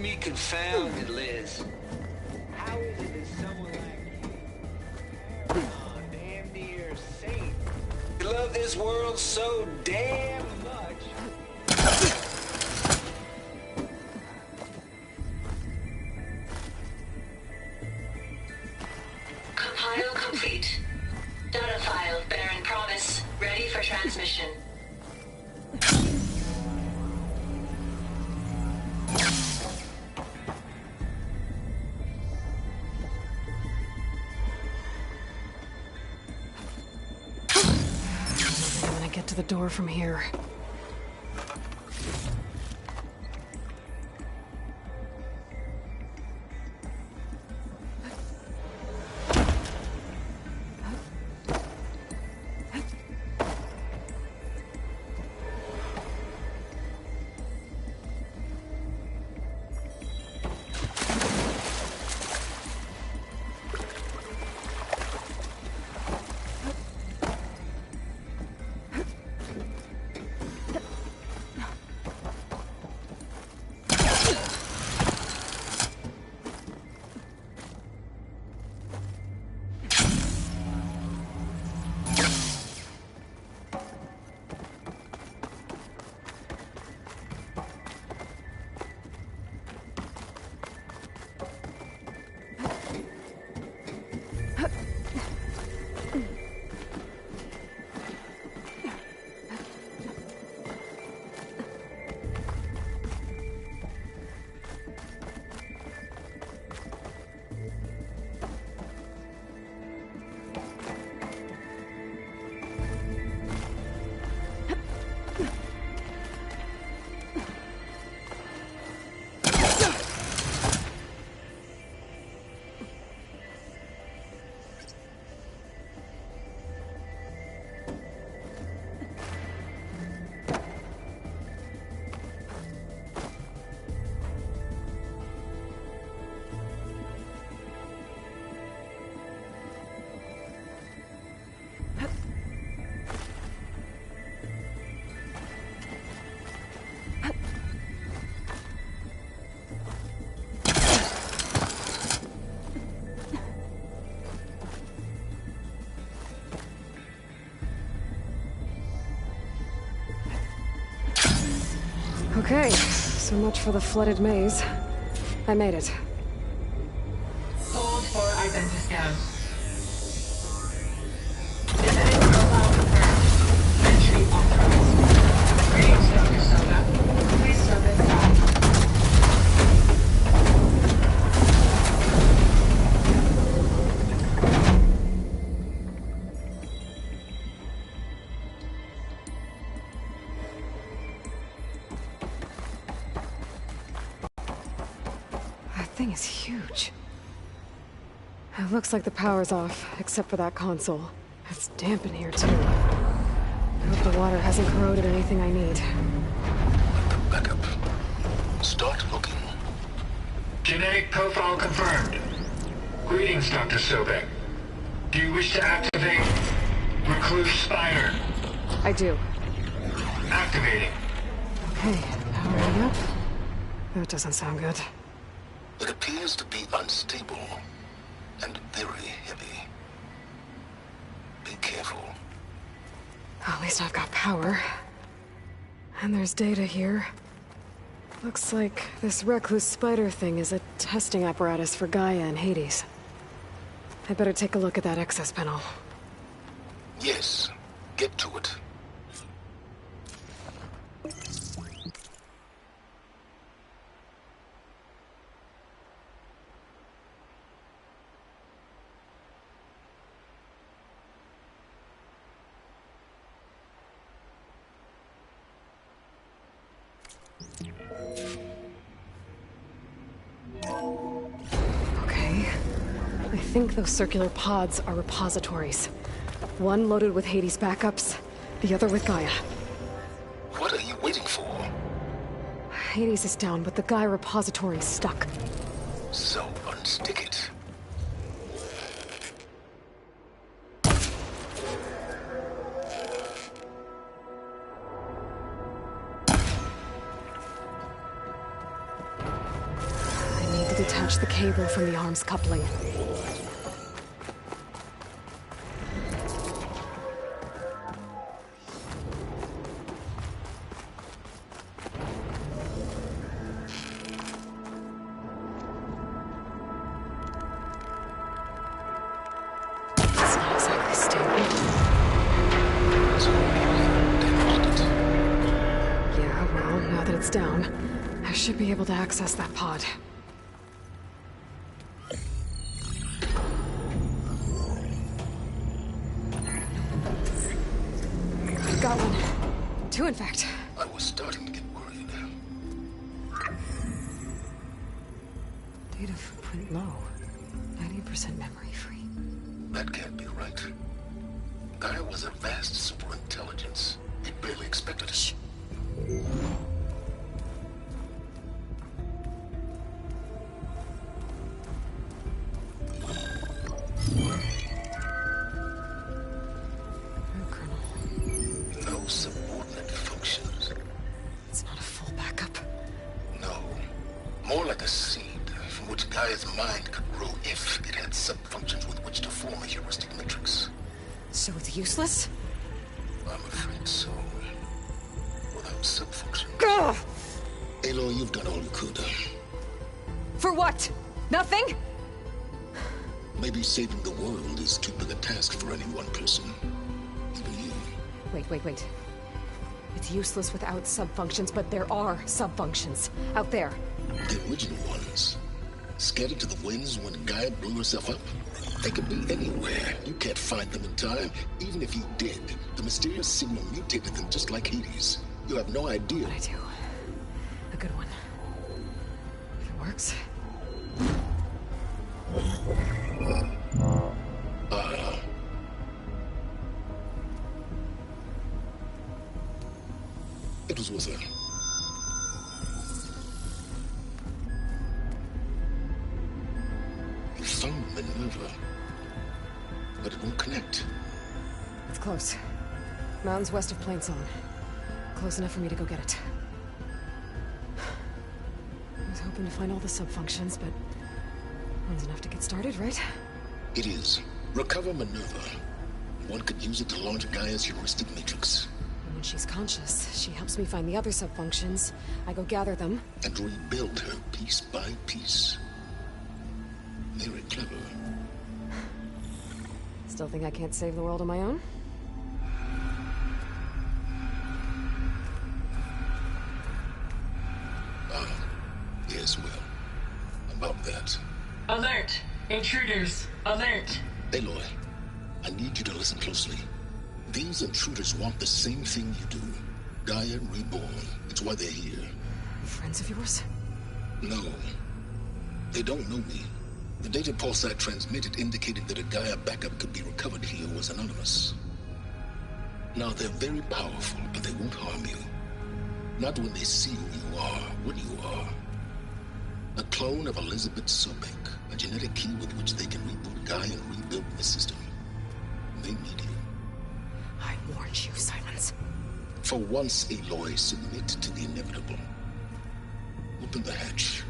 me confounded, Liz. How is it that someone like you, damn near saint, love this world so damn much? Compile complete. Data file bearing promise ready for transmission. I'm gonna get to the door from here. Okay, so much for the flooded maze. I made it. Hold for identiscan. Identity profile confirmed. Entry authorized. Greetings, Dr. Soda. Please step inside. That thing is huge. It looks like the power's off, except for that console. It's damp in here, too. I hope the water hasn't corroded anything I need. Back up. Start looking. Genetic profile confirmed. Greetings, Dr. Sobek. Do you wish to activate Recluse Spider? I do. Activating. Okay, powering up. That doesn't sound good. It appears to be unstable and very heavy. Be careful. At least I've got power. And there's data here. Looks like this recluse spider thing is a testing apparatus for Gaia and Hades. I'd better take a look at that access panel. Yes, get to it. Okay. I think those circular pods are repositories. One loaded with Hades backups, the other with Gaia. What are you waiting for? Hades is down, but the Gaia repository is stuck. So unstick it. detach the cable from the arm's coupling. It's not exactly stable. Yeah, well, now that it's down, I should be able to access that pod. Got one. Two, in fact. I was starting to get worried. Data footprint low. 90% memory free. That can't be right. Gaia was a vast superintelligence. We barely expected it. Shh. No subordinate functions. It's not a full backup. No. More like a seed from which Gaia's mind could grow if it had sub-functions with which to form a heuristic matrix. So it's useless? I'm afraid so. Without sub-functions. Ugh! Aloy, you've done all you could. For what? Nothing? Maybe saving the world is too big a task for any one person. Even you. Wait. It's useless without sub-functions, but there are sub-functions out there. The original ones. Scattered to the winds when Gaia blew herself up. They could be anywhere. You can't find them in time. Even if you did, the mysterious signal mutated them just like Hades. You have no idea. But I do. A good one. If it works. It was with her. You found Minerva, but it won't connect. It's close. Mountains west of Plainzone. Close enough for me to go get it. I was hoping to find all the sub-functions, but one's enough to get started, right? It is. Recover Minerva. One could use it to launch Gaia's heuristic matrix. And when she's conscious, she helps me find the other sub-functions. I go gather them. And rebuild her piece by piece. Very clever. Still think I can't save the world on my own? Yes, well, about that. Alert! Intruders! Alert! Aloy, I need you to listen closely. These intruders want the same thing you do. Gaia reborn. It's why they're here. Friends of yours? No. They don't know me. The data pulse I transmitted indicated that a Gaia backup could be recovered here was anonymous. Now, they're very powerful, but they won't harm you. Not when they see who you are, what you are. A clone of Elizabeth Sobek, a genetic key with which they can reboot Gaia and rebuild the system. They need you. I warned you, Silence. For once, Aloy, submit to the inevitable. Open the hatch.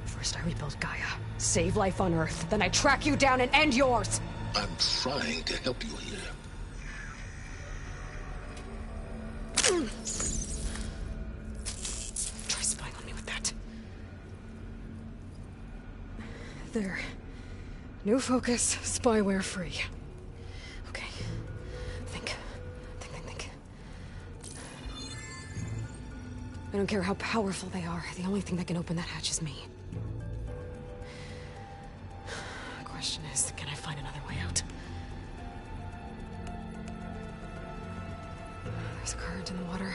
First I rebuild Gaia, save life on Earth, then I track you down and end yours! I'm trying to help you here. Try spying on me with that. There. New focus, spyware free. Okay. Think. I don't care how powerful they are. The only thing that can open that hatch is me. The question is, can I find another way out? There's a current in the water.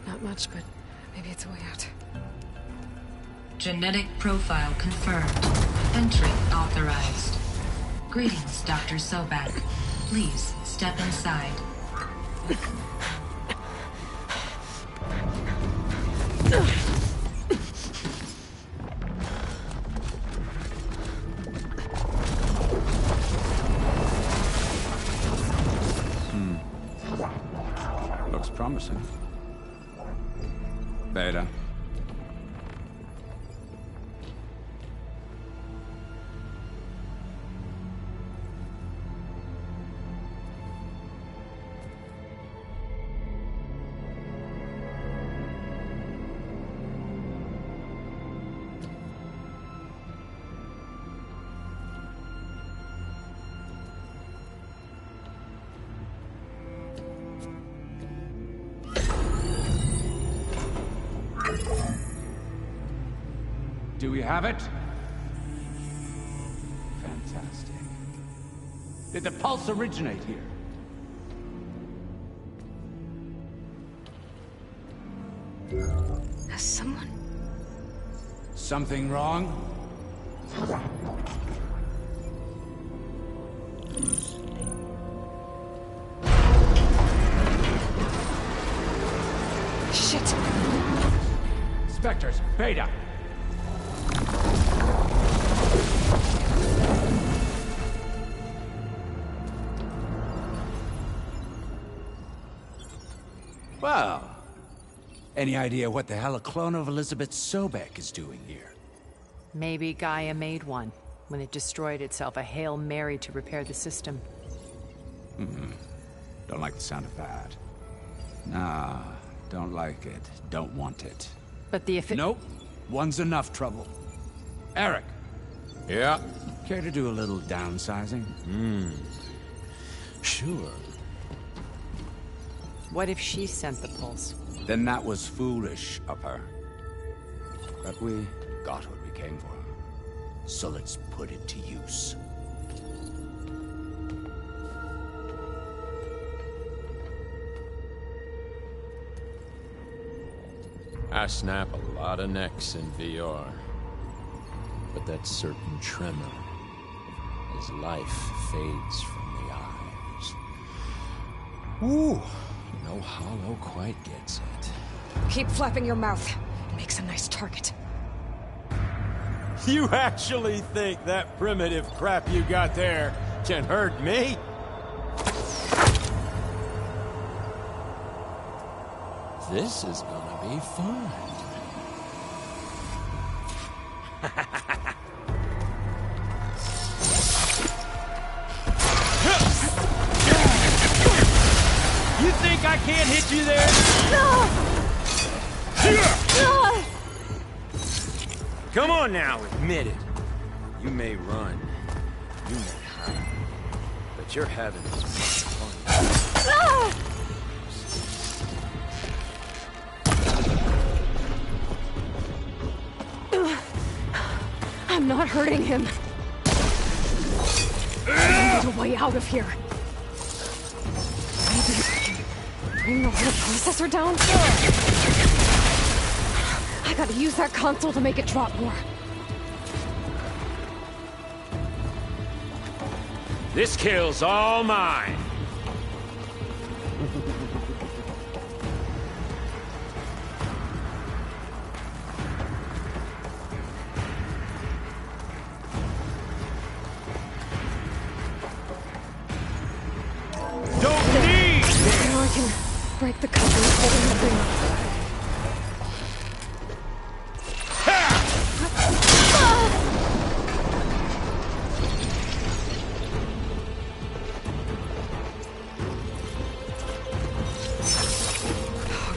Not much, but maybe it's a way out. Genetic profile confirmed. Entry authorized. Greetings, Dr. Sobek. Please step inside. Looks promising. Beta. Do we have it? Fantastic. Did the pulse originate here? Has someone... Something wrong? Shit! Spectres, Beta! Well, any idea what the hell a clone of Elizabeth Sobek is doing here? Maybe Gaia made one, when it destroyed itself, a Hail Mary to repair the system. Don't like the sound of that. Nah, don't like it. Don't want it. But the Nope. One's enough trouble. Eric. Yeah? Care to do a little downsizing? Sure. What if she sent the pulse? Then that was foolish of her. But we got what we came for. So let's put it to use. I snap a lot of necks in VR. But that certain tremor as life fades from the eyes. Ooh, no hollow quite gets it. Keep flapping your mouth. It makes a nice target. You actually think that primitive crap you got there can hurt me? This is gonna be fun. You think I can't hit you there? Come on now, admit it. You may run, you may hide, but you're having this fun. I'm not hurting him. I need a way out of here. Maybe I can bring the whole processor down? I gotta use that console to make it drop more. This kill's all mine. Now I can break the cover holding the thing.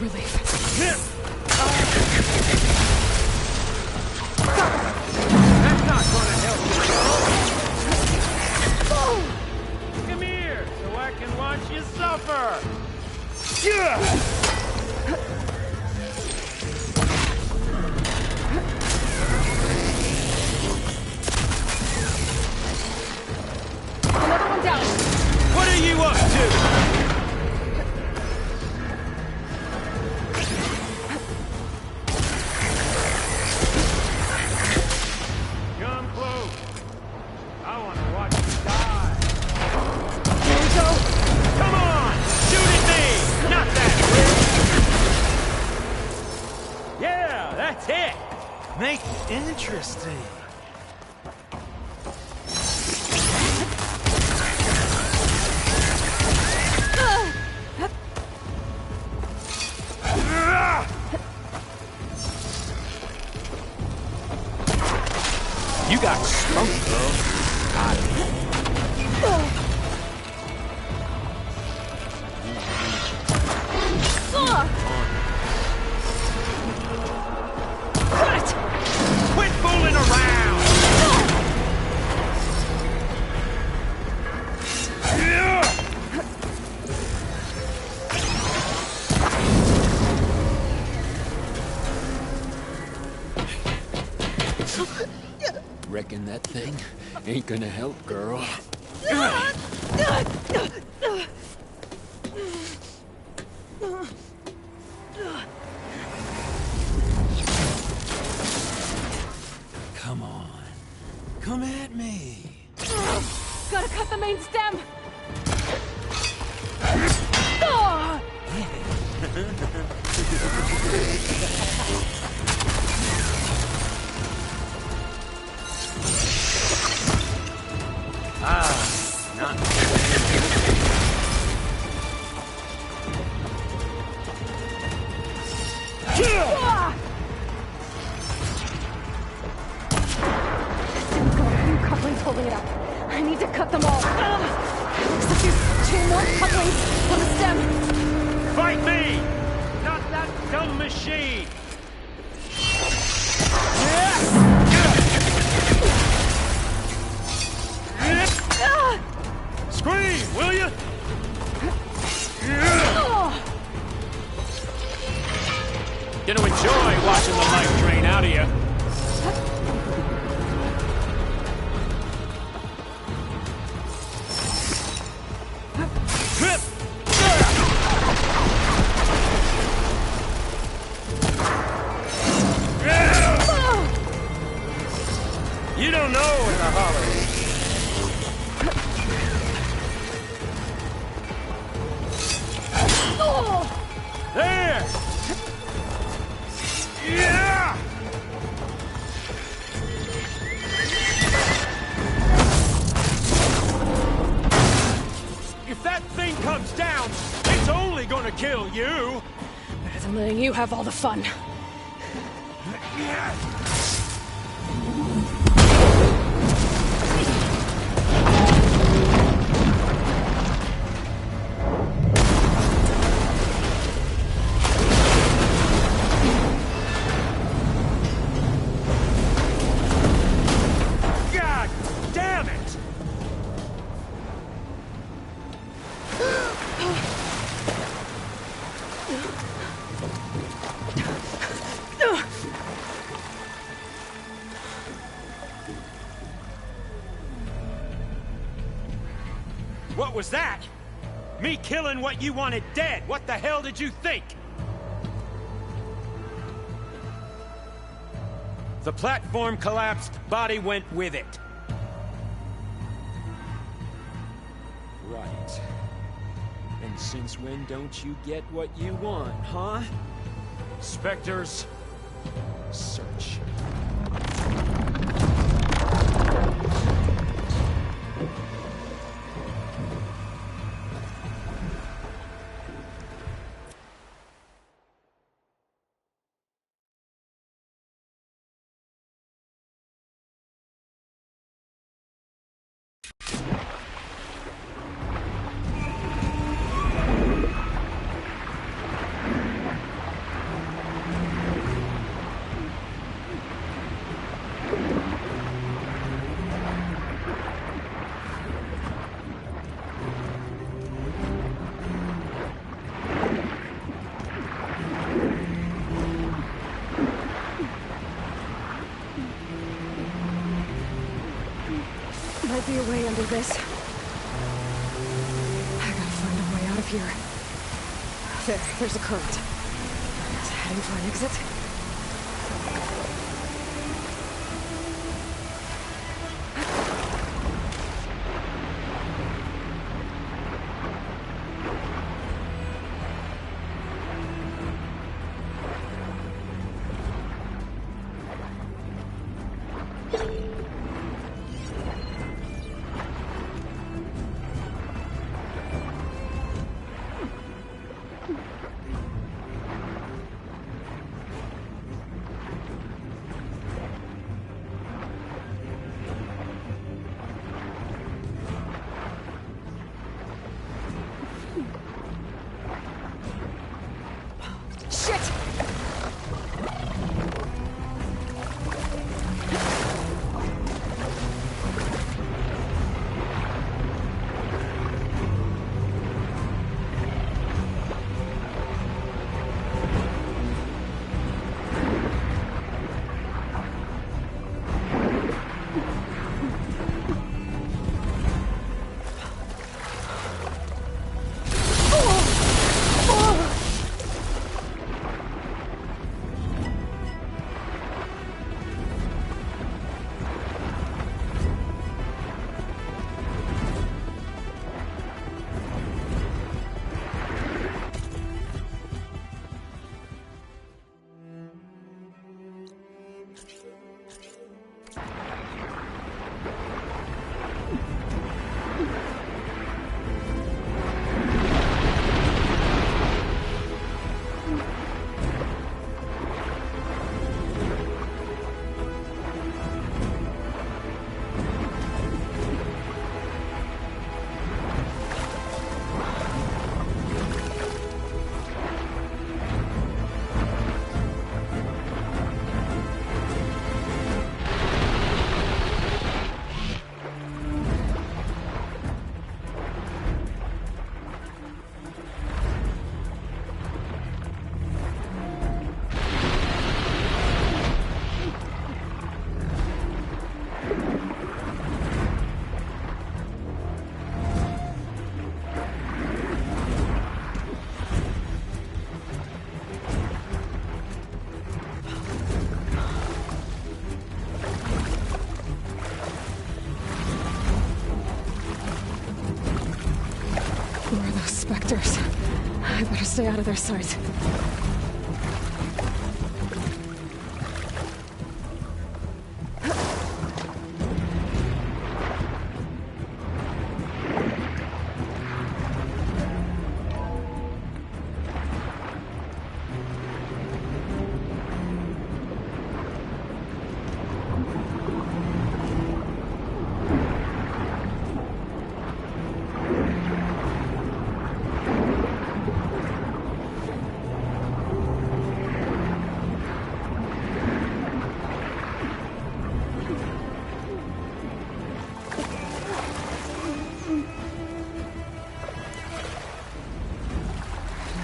Relief. That's not gonna help you. Come here, so I can watch you suffer. Another one down. What are you up to? Come close. I want to watch you die. Here we go. Come on! Shoot at me! Not that way! Yeah, that's it! Make it interesting. You got smoked, girl. Got it. Quit fooling around! Kicking that thing ain't gonna help, girl. Come on. Come at me. Gotta cut the main stem! Not. Couplings holding it up. I need to cut them all. Looks like there's 2 more couplings on the stem. Fight me! Not that dumb machine! Scream, will you? Gonna enjoy watching the life drain out of you. You don't know in the holidays. There! Yeah! If that thing comes down, it's only gonna kill you. Better than letting you have all the fun. God damn it! What was that? Me killing what you wanted dead. What the hell did you think? The platform collapsed, body went with it. Right. And since when don't you get what you want, huh? Spectres, Search. Might be a way under this. I gotta find a way out of here. There's a current. Is it heading for an exit? I better stay out of their sight.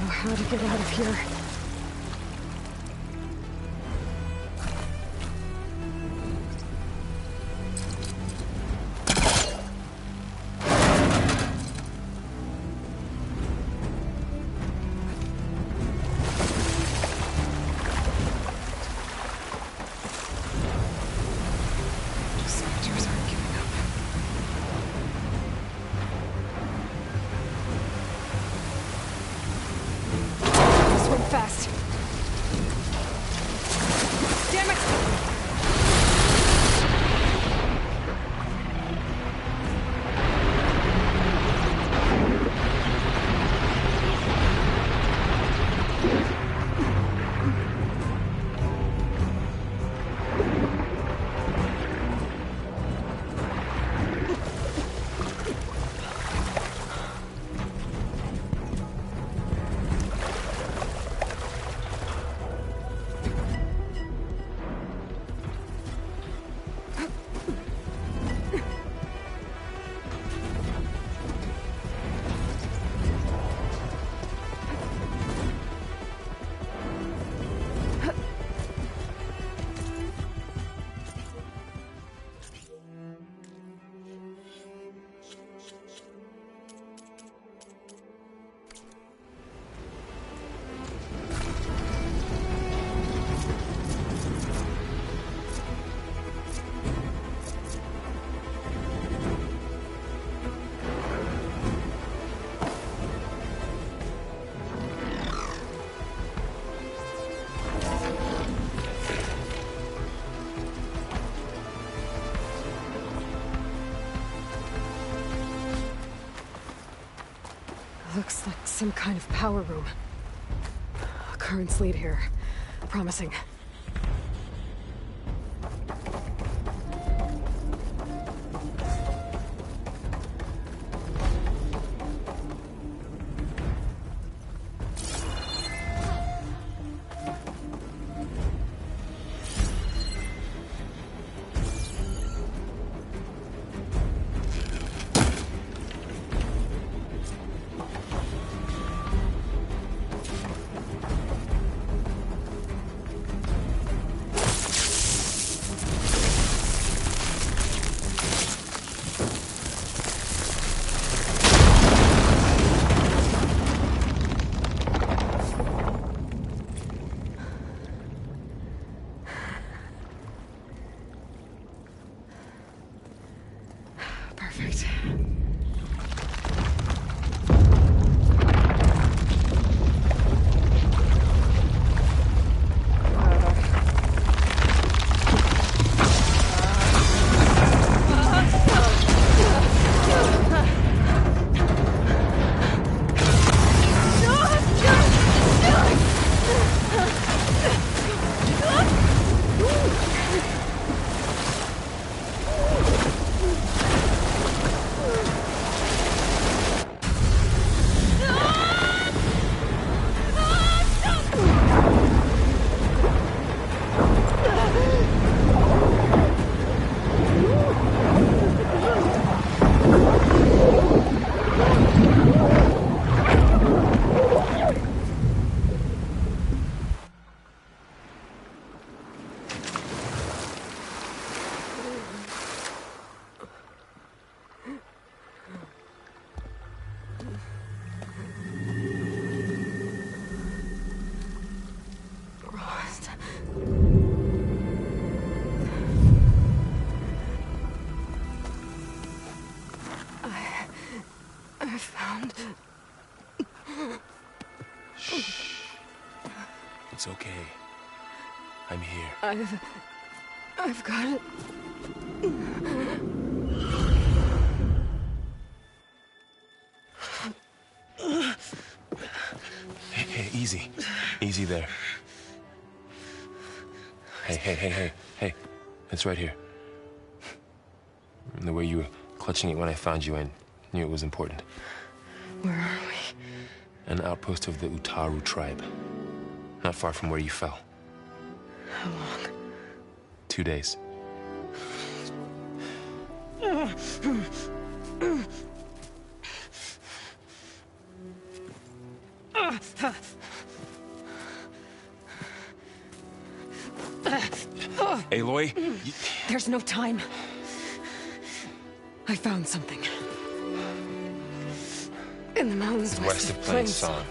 How to get out of here. Spectres aren't giving up. Swim fast. Damn it! Looks like some kind of power room. Currents lead here. Promising. It's okay. I'm here. I've got it. Hey, easy. Easy there. Hey. It's right here. And the way you were clutching it when I found you, I knew it was important. Where are we? An outpost of the Utaru tribe. Not far from where you fell. How long? 2 days. Aloy? There's no time. I found something. In the mountains west of Plain Song.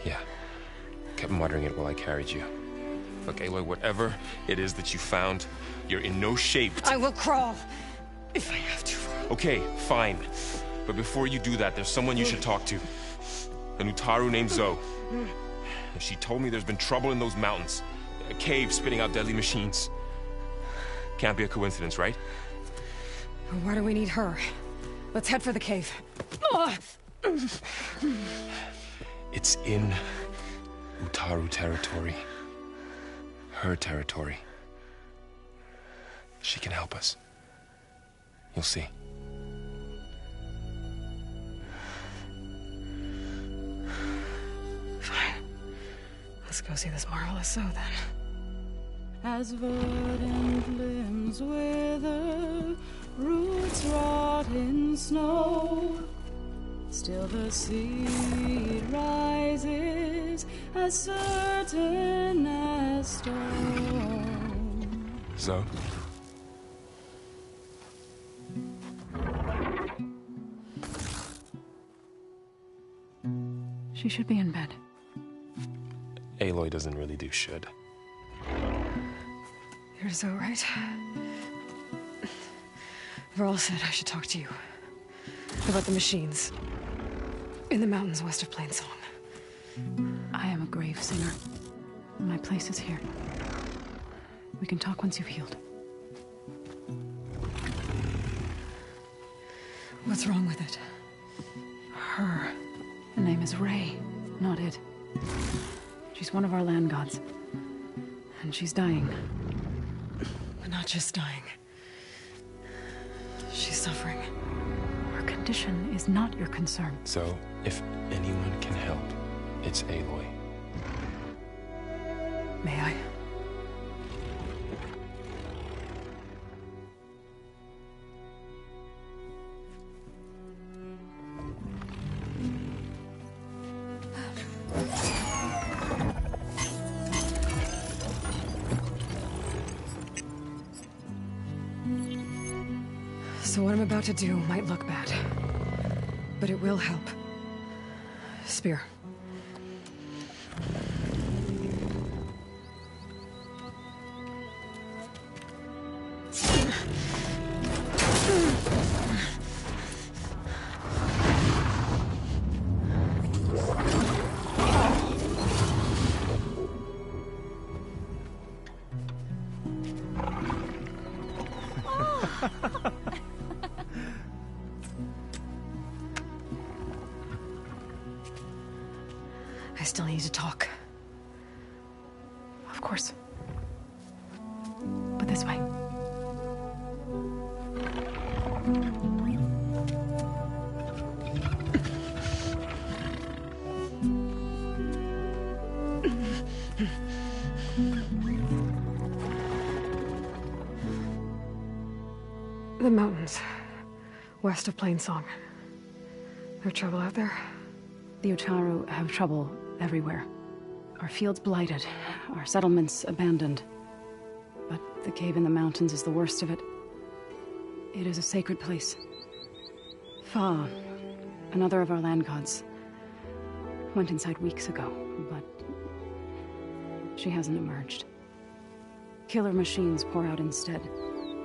Yeah. Kept muttering it while I carried you. Look, Aloy, whatever it is that you found, you're in no shape to... I will crawl, if I have to. Okay, fine. But before you do that, there's someone you should talk to. An Utaru named Zoe. She told me there's been trouble in those mountains. A cave spitting out deadly machines. Can't be a coincidence, right? Why do we need her? Let's head for the cave. It's in Utaru territory. Her territory. She can help us. You'll see. Fine. Let's go see this marvelous Zoe then. As verdant limbs wither, roots rot in snow, still the seed rises as certain as stone. Zoe? She should be in bed. Aloy doesn't really do should. You're Zoe, right? Varl said I should talk to you. About the machines. In the mountains west of Plain Song. I am a grave singer. My place is here. We can talk once you've healed. What's wrong with it? Her. Her name is Ray, not it. She's one of our land gods. And she's dying. But not just dying. She's suffering. Her condition is not your concern. So, if anyone can help, it's Aloy. May I? So what I'm about to do might look bad, but it will help. Spear. I still need to talk. Of course. But this way. The mountains, west of Plain Song. There trouble out there? The Utaru have trouble everywhere. Our fields blighted, our settlements abandoned. But the cave in the mountains is the worst of it. It is a sacred place. Fa, another of our land gods, went inside weeks ago, but she hasn't emerged. Killer machines pour out instead,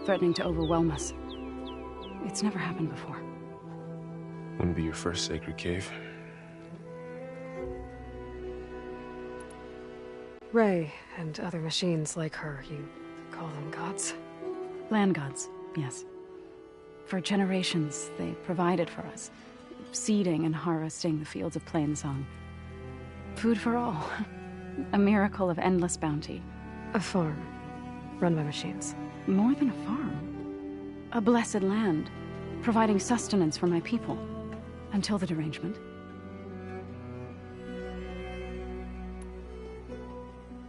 threatening to overwhelm us. It's never happened before. Wouldn't be your first sacred cave. Ray and other machines like her, you call them gods? Land gods, yes. For generations, they provided for us, seeding and harvesting the fields of Plainsong. Food for all. A miracle of endless bounty. A farm, run by machines. More than a farm. A blessed land, providing sustenance for my people. Until the derangement.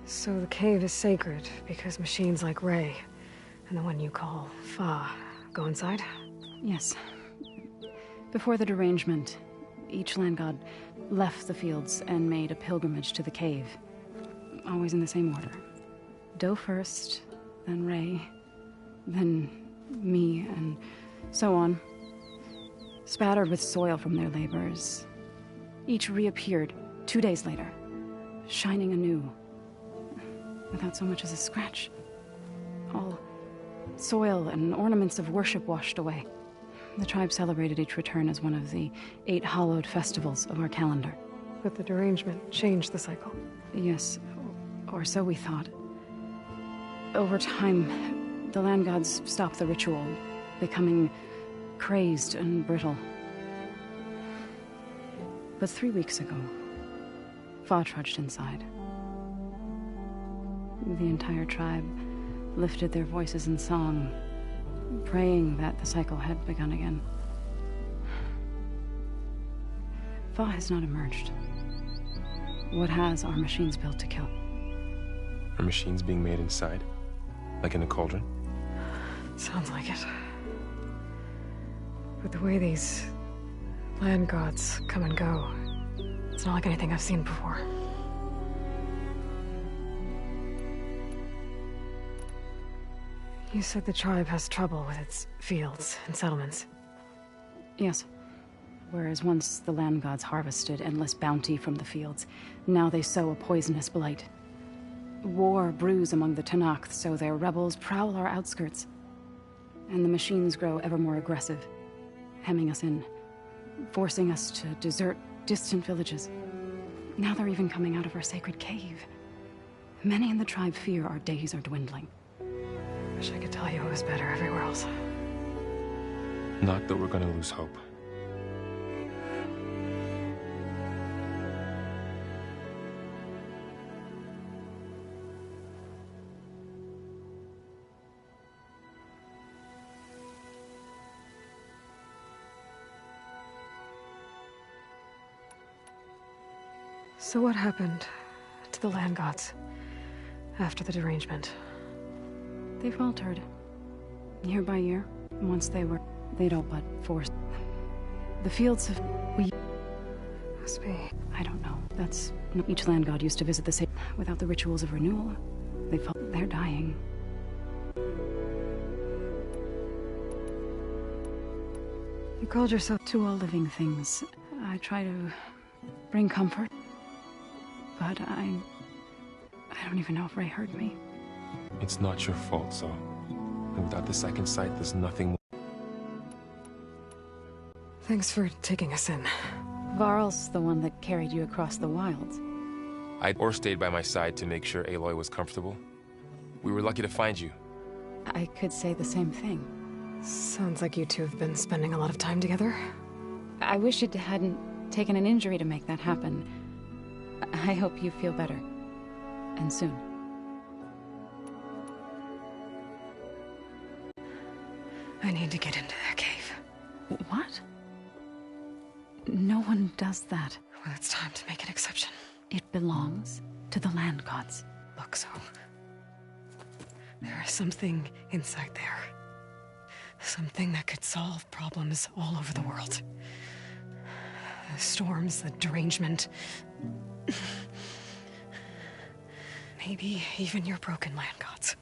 So the cave is sacred because machines like Ray and the one you call Fa go inside? Yes. Before the derangement, each land god left the fields and made a pilgrimage to the cave. Always in the same order. Do first, then Ray, then me, and so on. Spattered with soil from their labors. Each reappeared 2 days later, shining anew. Without so much as a scratch. All soil and ornaments of worship washed away. The tribe celebrated each return as one of the 8 hallowed festivals of our calendar. But the derangement changed the cycle. Yes, or so we thought. Over time, the land gods stopped the ritual, becoming crazed and brittle. But 3 weeks ago, Fa trudged inside. The entire tribe lifted their voices in song, praying that the cycle had begun again. Fa has not emerged. What has are machines built to kill. Are machines being made inside? Like in a cauldron? Sounds like it. But the way these land gods come and go, it's not like anything I've seen before. You said the tribe has trouble with its fields and settlements. Yes. Whereas once the land gods harvested endless bounty from the fields, now they sow a poisonous blight. War brews among the Tanakh, so their rebels prowl our outskirts. And the machines grow ever more aggressive, hemming us in, forcing us to desert distant villages. Now they're even coming out of our sacred cave. Many in the tribe fear our days are dwindling. Wish I could tell you it was better everywhere else. Not that we're gonna lose hope. So what happened to the land gods after the derangement? They faltered. Year by year. Once they'd all but forced. The fields of... Must be... I don't know. That's... Each land god used to visit the same... Without the rituals of renewal. They're dying. You called yourself... To all living things. I try to bring comfort. But I don't even know if Ray heard me. It's not your fault, Zoe. And without the second sight, there's nothing more. Thanks for taking us in. Varl's the one that carried you across the wilds. Or stayed by my side to make sure Aloy was comfortable. We were lucky to find you. I could say the same thing. Sounds like you two have been spending a lot of time together. I wish it hadn't taken an injury to make that happen. I hope you feel better. And soon. I need to get into that cave. What? No one does that. Well, it's time to make an exception. It belongs to the land gods. Look, so... there is something inside there. Something that could solve problems all over the world. The storms, the derangement... maybe even your broken land gods.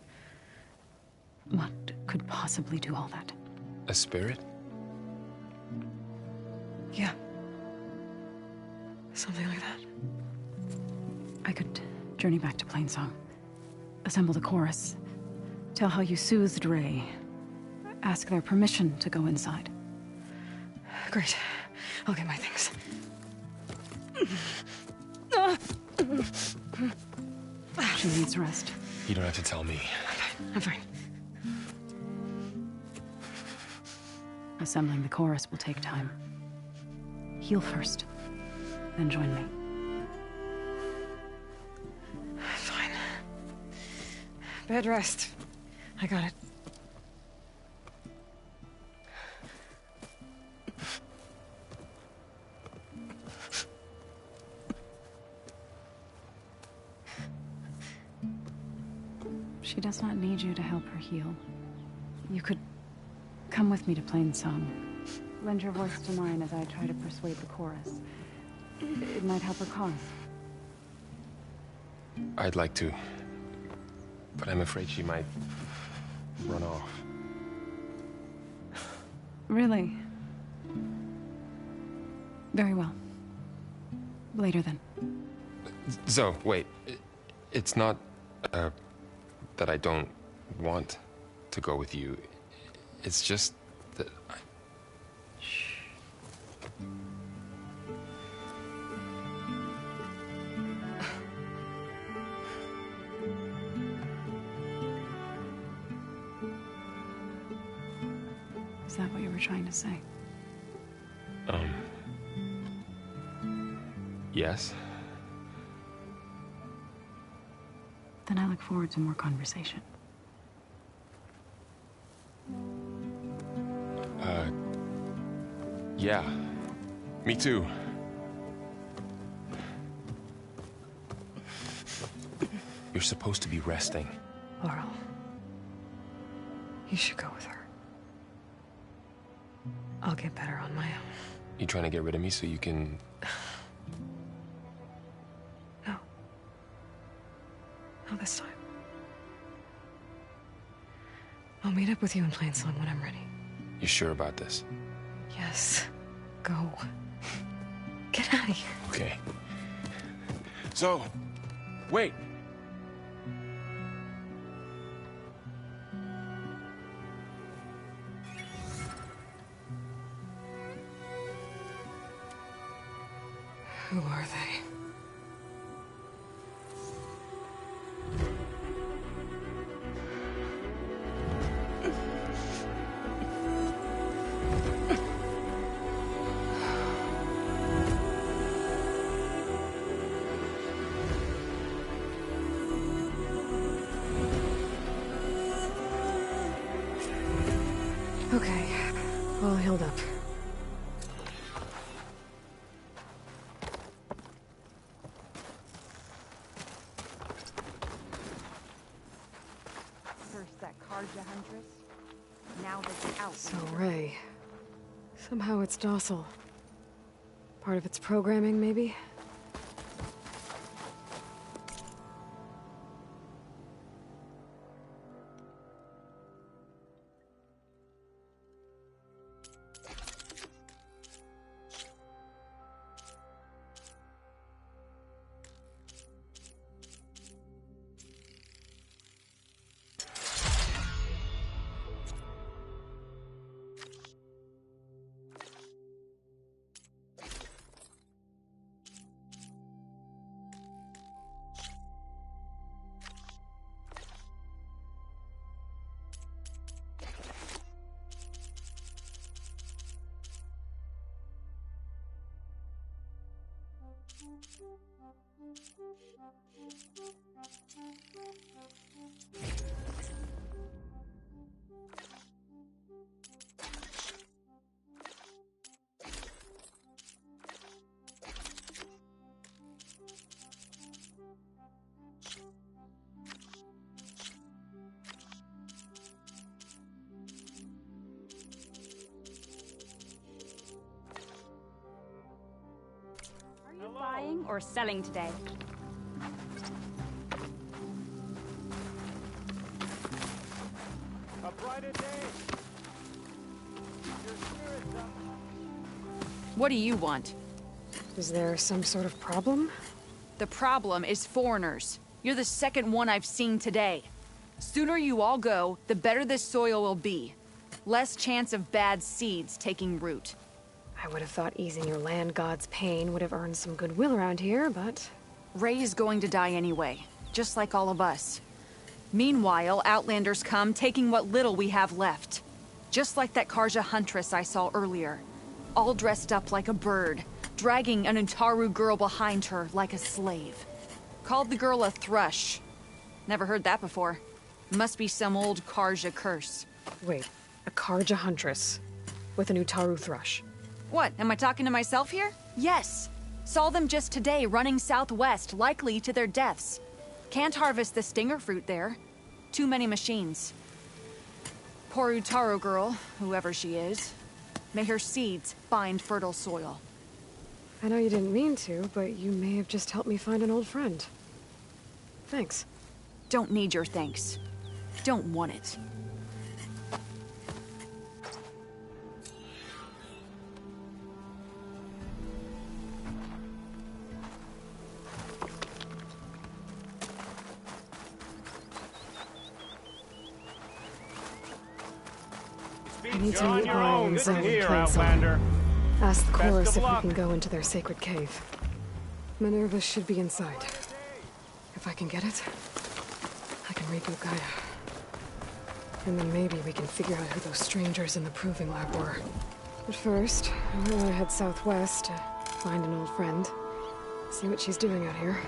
What could possibly do all that? A spirit? Yeah. Something like that. I could journey back to Plainsong. Assemble the chorus. Tell how you soothed Ray. Ask their permission to go inside. Great. I'll get my things. She needs rest. You don't have to tell me. I'm fine. Assembling the chorus will take time. Heal first, then join me. Fine. Bed rest. I got it. She does not need you to help her heal. You could come with me to Plainsong. Lend your voice to mine as I try to persuade the chorus. It might help her cause. I'd like to, but I'm afraid she might run off. Really? Very well. Later then. Zoe, wait. It's not, that I don't want to go with you. It's just that I... Shh. Is that what you were trying to say? Yes? Then I look forward to more conversation. Yeah. Me too. You're supposed to be resting. Laurel. You should go with her. I'll get better on my own. You trying to get rid of me so you can... No. Not this time. I'll meet up with you in Plainsong when I'm ready. You sure about this? Yes. Go. Get out of here. Okay. So, wait. Who are they? Okay, all healed up. First that Karja huntress, now the out. So Ray, somehow it's docile. Part of its programming, maybe? Buying or selling today? A brighter day. Your spirit's up. What do you want? Is there some sort of problem? The problem is foreigners. You're the second one I've seen today. Sooner you all go, the better this soil will be. Less chance of bad seeds taking root. I would have thought easing your land god's pain would have earned some goodwill around here, but... Ray is going to die anyway. just like all of us. Meanwhile, Outlanders come, taking what little we have left. Just like that Karja huntress I saw earlier. All dressed up like a bird, dragging an Utaru girl behind her like a slave. Called the girl a thrush. Never heard that before. Must be some old Karja curse. Wait, a Karja huntress with an Utaru thrush. What, am I talking to myself here? Yes. Saw them just today running southwest, likely to their deaths. Can't harvest the stinger fruit there. Too many machines. Poor Utaru girl, whoever she is. May her seeds find fertile soil. I know you didn't mean to, but you may have just helped me find an old friend. Thanks. Don't need your thanks. Don't want it. I need to meet Ryan and Zoe in plain sight. Ask the chorus if we can go into their sacred cave. Minerva should be inside. If I can get it, I can reboot Gaia. And then maybe we can figure out who those strangers in the proving lab were. But first, I might want to head southwest to find an old friend. See what she's doing out here.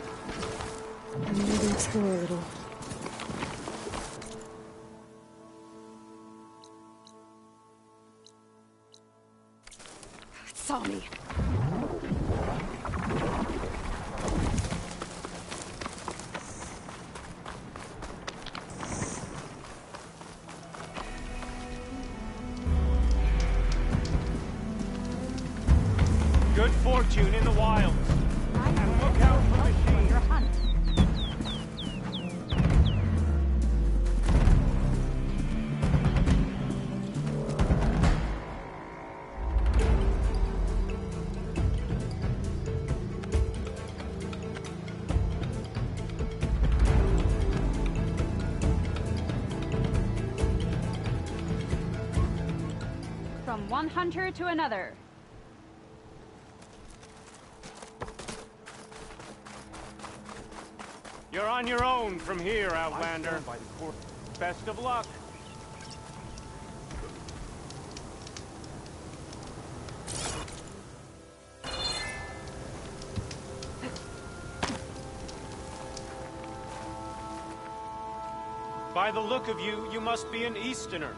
And maybe explore a little. It saw me. Good fortune in the wilds. And look out for machines. Your hunt. From one hunter to another. You're on your own from here, Outlander. Best of luck. By the look of you, you must be an Easterner.